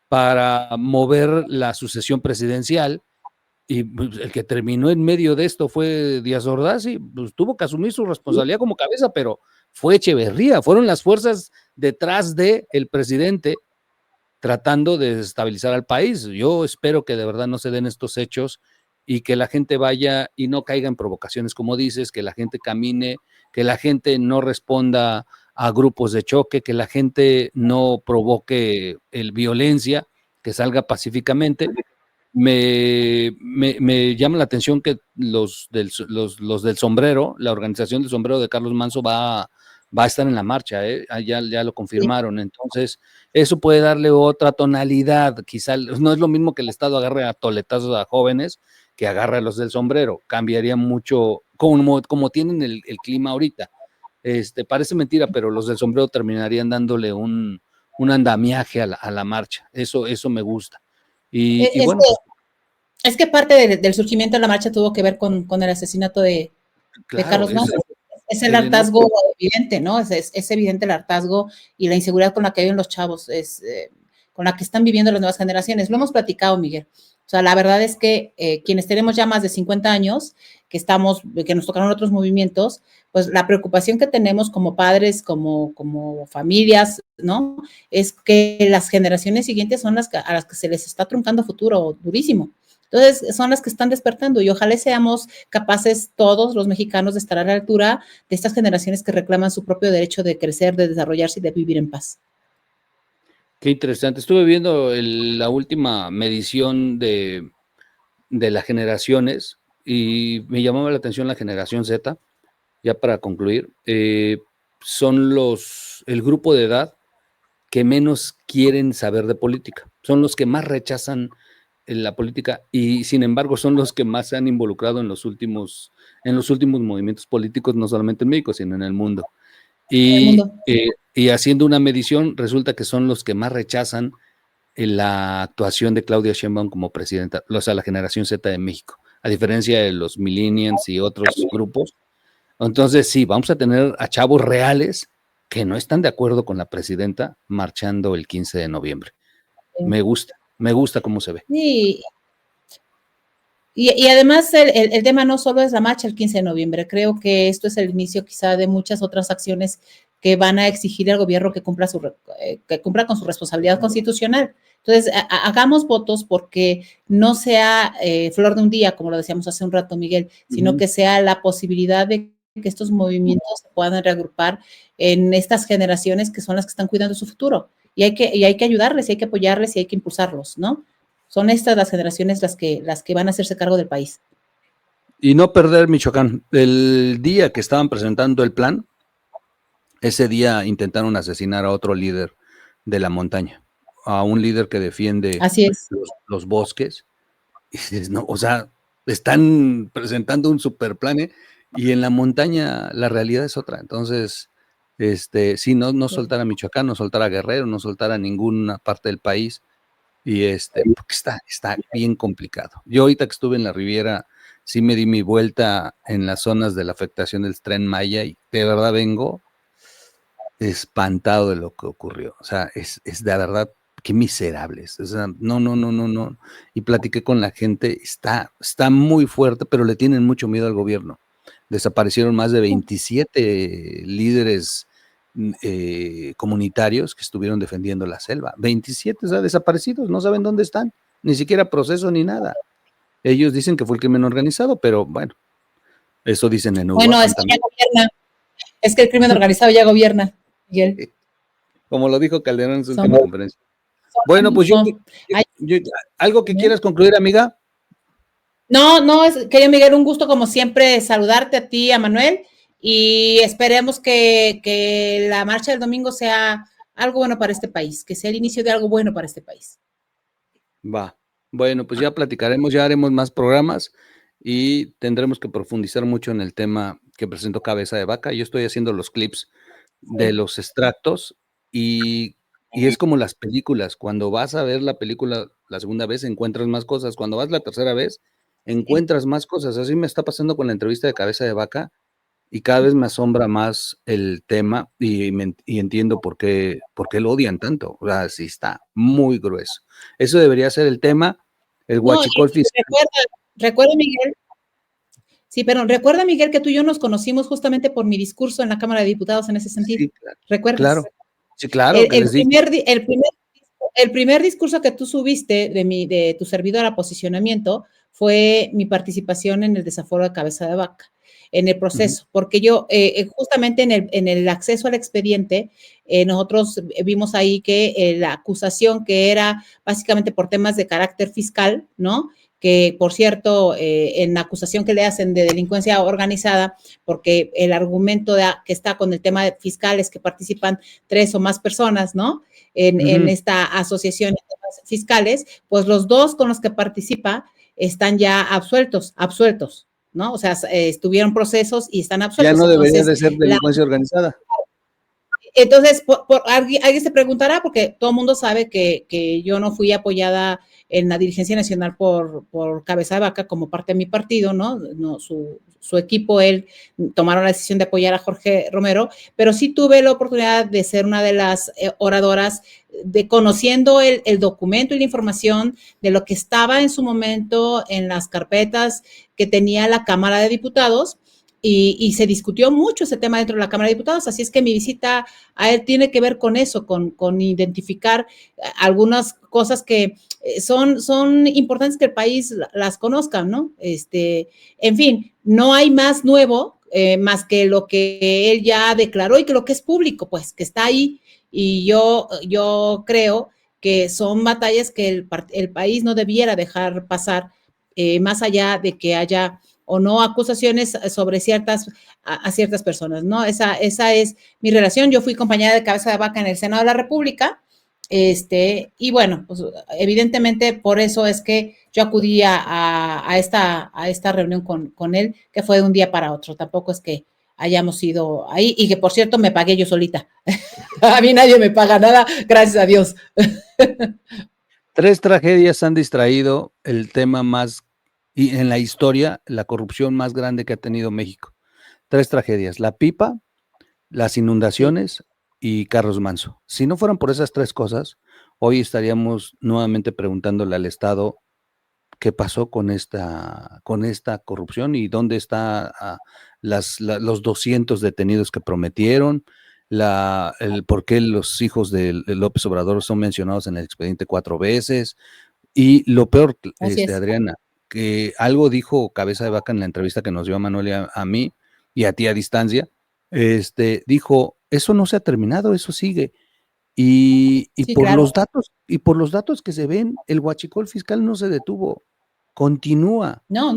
para mover la sucesión presidencial, y pues, el que terminó en medio de esto fue Díaz Ordaz y pues, tuvo que asumir su responsabilidad como cabeza, pero fue Echeverría, fueron las fuerzas detrás del presidente tratando de desestabilizar al país. Yo espero que de verdad no se den estos hechos y que la gente vaya y no caiga en provocaciones, como dices, que la gente camine, que la gente no responda a grupos de choque, que la gente no provoque violencia, que salga pacíficamente. Me llama la atención que los del sombrero, la organización del sombrero de Carlos Manso va a estar en la marcha, ya lo confirmaron. Entonces, eso puede darle otra tonalidad. Quizá no es lo mismo que el Estado agarre a toletazos a jóvenes que agarre a los del sombrero. Cambiaría mucho, como tienen el clima ahorita. Parece mentira, pero los del sombrero terminarían dándole un andamiaje a la marcha. Eso me gusta. Y bueno. Es que parte del surgimiento de la marcha tuvo que ver con el asesinato de Carlos Manso. Es el hartazgo evidente, ¿no? Es evidente el hartazgo y la inseguridad con la que viven los chavos. con la que están viviendo las nuevas generaciones. Lo hemos platicado, Miguel. O sea, la verdad es que quienes tenemos ya más de 50 años, que nos tocaron otros movimientos, pues la preocupación que tenemos como padres, como familias, ¿no? Es que las generaciones siguientes son a las que se les está truncando futuro durísimo. Entonces, son las que están despertando y ojalá seamos capaces todos los mexicanos de estar a la altura de estas generaciones que reclaman su propio derecho de crecer, de desarrollarse y de vivir en paz. Qué interesante. Estuve viendo la última medición de las generaciones y me llamaba la atención la generación Z, ya para concluir. Son el grupo de edad que menos quieren saber de política. Son los que más rechazan la política y sin embargo son los que más se han involucrado en los últimos movimientos políticos, no solamente en México, sino en el mundo. Y haciendo una medición, resulta que son los que más rechazan la actuación de Claudia Sheinbaum como presidenta, o sea, la generación Z de México, a diferencia de los millennials y otros grupos. Entonces, sí, vamos a tener a chavos reales que no están de acuerdo con la presidenta marchando el 15 de noviembre. Me gusta cómo se ve. Sí. Y además el tema no solo es la marcha el 15 de noviembre, creo que esto es el inicio quizá de muchas otras acciones que van a exigir al gobierno que cumpla con su responsabilidad constitucional. Entonces, hagamos votos porque no sea flor de un día, como lo decíamos hace un rato, Miguel, sino que sea la posibilidad de que estos movimientos se puedan reagrupar en estas generaciones que son las que están cuidando su futuro. Y hay que ayudarles, y hay que apoyarles, y hay que impulsarlos, ¿no? Son estas las generaciones las que van a hacerse cargo del país. Y no perder Michoacán. El día que estaban presentando el plan, ese día intentaron asesinar a otro líder de la montaña, a un líder que defiende los bosques. Y dices, no, o sea, están presentando un super plan, y en la montaña la realidad es otra. Entonces, sí, no soltar a Michoacán, no soltar a Guerrero, no soltar a ninguna parte del país. Y porque está bien complicado. Yo ahorita que estuve en la Riviera, sí me di mi vuelta en las zonas de la afectación del Tren Maya y de verdad vengo espantado de lo que ocurrió. O sea, es de verdad, qué miserables. O sea, no. Y platiqué con la gente, está muy fuerte, pero le tienen mucho miedo al gobierno. Desaparecieron más de 27 líderes comunitarios que estuvieron defendiendo la selva. 27, o sea, desaparecidos, no saben dónde están, ni siquiera proceso ni nada. Ellos dicen que fue el crimen organizado, pero bueno, eso dicen en Uruguay. Bueno, es que ya gobierna. Es que el crimen organizado ya gobierna, Miguel. Como lo dijo Calderón en su última conferencia. Bueno, pues ¿algo que quieras concluir, amiga? No, querido Miguel, un gusto como siempre saludarte a ti, a Manuel, y esperemos que la marcha del domingo sea algo bueno para este país, que sea el inicio de algo bueno para este país. Va. Bueno, pues ya platicaremos, ya haremos más programas y tendremos que profundizar mucho en el tema que presentó Cabeza de Vaca. Yo estoy haciendo los clips de los extractos y es como las películas. Cuando vas a ver la película la segunda vez encuentras más cosas. Cuando vas la tercera vez encuentras más cosas. Así me está pasando con la entrevista de Cabeza de Vaca y cada vez me asombra más el tema y entiendo por qué lo odian tanto. O sea, sí está muy grueso. Eso debería ser el tema. El huachicol fiscal. Recuerda, Miguel. Sí, pero recuerda, Miguel, que tú y yo nos conocimos justamente por mi discurso en la Cámara de Diputados en ese sentido. Sí, claro. ¿Recuerdas? Claro. Sí, claro. El primer discurso que tú subiste de tu servidor a posicionamiento fue mi participación en el desaforo de Cabeza de Vaca, en el proceso, porque yo justamente en el acceso al expediente, nosotros vimos ahí que la acusación que era básicamente por temas de carácter fiscal, ¿no? Que, por cierto, en la acusación que le hacen de delincuencia organizada, porque el argumento que está con el tema fiscal es que participan 3 o más personas, ¿no? En esta asociación de temas fiscales, pues los 2 con los que participa están ya absueltos, ¿no? O sea, estuvieron procesos y están absueltos. Ya no debería de ser delincuencia organizada. Entonces, alguien se preguntará, porque todo el mundo sabe que yo no fui apoyada en la dirigencia nacional por Cabeza de Vaca como parte de mi partido, ¿no? No, su equipo, él, tomaron la decisión de apoyar a Jorge Romero, pero sí tuve la oportunidad de ser una de las oradoras, de conociendo el documento y la información de lo que estaba en su momento en las carpetas que tenía la Cámara de Diputados, y se discutió mucho ese tema dentro de la Cámara de Diputados, así es que mi visita a él tiene que ver con eso, con identificar algunas cosas que son importantes que el país las conozca, ¿no? En fin, no hay más nuevo, más que lo que él ya declaró y que lo que es público, pues, que está ahí, y yo creo que son batallas que el país no debiera dejar pasar, más allá de que haya o no acusaciones sobre a ciertas personas, ¿no? Esa es mi relación. Yo fui compañera de Cabeza de Vaca en el Senado de la República, y bueno, pues evidentemente por eso es que yo acudí a esta reunión con él, que fue de un día para otro. Tampoco es que hayamos ido ahí, y que por cierto me pagué yo solita. A mí nadie me paga nada, gracias a Dios. 3 tragedias han distraído el tema más, y en la historia, la corrupción más grande que ha tenido México. 3 tragedias: la pipa, las inundaciones y Carlos Manso. Si no fueran por esas 3 cosas, hoy estaríamos nuevamente preguntándole al Estado qué pasó con esta corrupción y dónde están los 200 detenidos que prometieron, el por qué los hijos de López Obrador son mencionados en el expediente 4 veces. Y lo peor, Adriana, que algo dijo Cabeza de Vaca en la entrevista que nos dio a Manuel y a mí y a ti a distancia, dijo, eso no se ha terminado, eso sigue. Y Sí, por claro. los datos que se ven, el huachicol fiscal no se detuvo, continúa. No.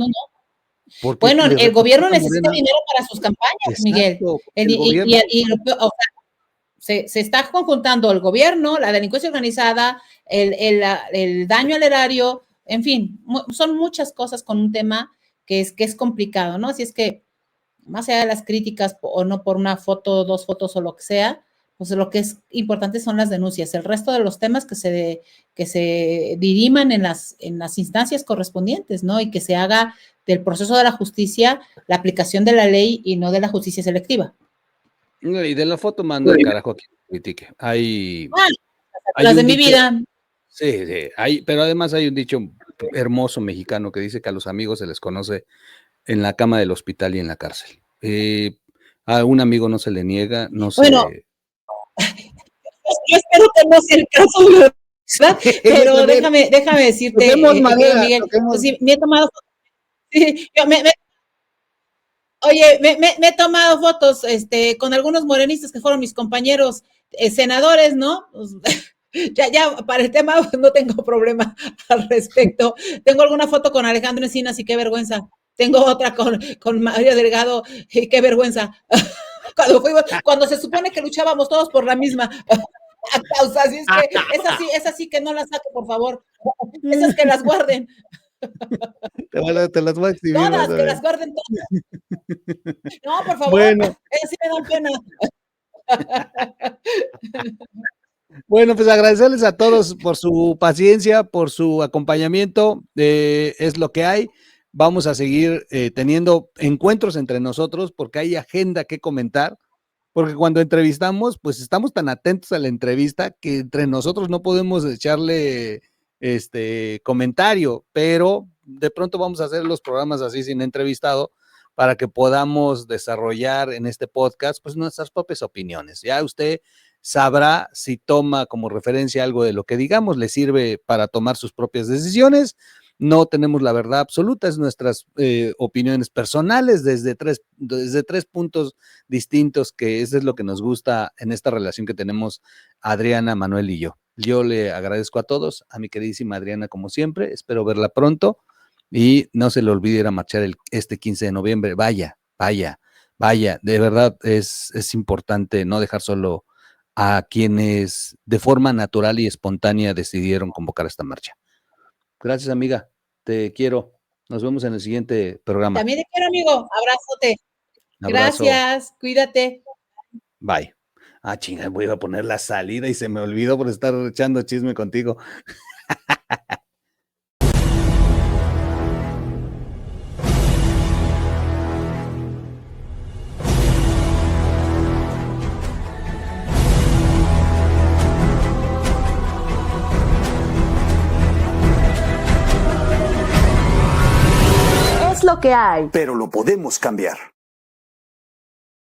Porque Bueno, le el gobierno representa necesita Morena. dinero para sus campañas, Miguel. Exacto, el gobierno. O sea, se está conjuntando el gobierno, la delincuencia organizada, el daño al erario, en fin, son muchas cosas con un tema que es complicado, ¿no? Así es que, más allá de las críticas o no por una foto, 2 fotos o lo que sea, pues lo que es importante son las denuncias. El resto de los temas que se diriman en las instancias correspondientes, ¿no? Y que se haga del proceso de la justicia la aplicación de la ley y no de la justicia selectiva. Y de la foto mando al carajo a quien critique. Hay Las de un mi dicho, vida. sí, pero además hay un dicho hermoso mexicano que dice que a los amigos se les conoce en la cama del hospital y en la cárcel. A un amigo no se le niega, no Bueno, se... yo espero que no sea el caso, ¿verdad? Pero déjame decirte, Miguel, pues sí, me he tomado, sí, me he tomado fotos con algunos morenistas que fueron mis compañeros senadores, ¿no? Pues, ya, para el tema no tengo problema al respecto. Tengo alguna foto con Alejandro Encinas y qué vergüenza. Tengo otra con Mario Delgado y qué vergüenza. Cuando se supone que luchábamos todos por la misma causa. Así es que esas sí que no las saque, por favor. Esas que las guarden. Te las voy a exhibir. Todas, que las guarden todas. No, por favor. Bueno. Esas sí me dan pena. Bueno, pues agradecerles a todos por su paciencia, por su acompañamiento. Es lo que hay. Vamos a seguir teniendo encuentros entre nosotros porque hay agenda que comentar. Porque cuando entrevistamos, pues estamos tan atentos a la entrevista que entre nosotros no podemos echarle comentario, pero de pronto vamos a hacer los programas así sin entrevistado para que podamos desarrollar en este podcast pues nuestras propias opiniones. Ya usted sabrá si toma como referencia algo de lo que digamos, le sirve para tomar sus propias decisiones. No tenemos la verdad absoluta, es nuestras opiniones personales desde tres puntos distintos, que eso es lo que nos gusta en esta relación que tenemos Adriana, Manuel y yo. Yo le agradezco a todos, a mi queridísima Adriana como siempre, espero verla pronto y no se le olvide ir a marchar este 15 de noviembre. Vaya, de verdad es importante no dejar solo a quienes de forma natural y espontánea decidieron convocar esta marcha. Gracias, amiga. Te quiero. Nos vemos en el siguiente programa. También te quiero, amigo. Abrazote. Un abrazo. Gracias. Cuídate. Bye. Ah, chinga, voy a poner la salida y se me olvidó por estar echando chisme contigo. Es lo que hay. Pero lo podemos cambiar.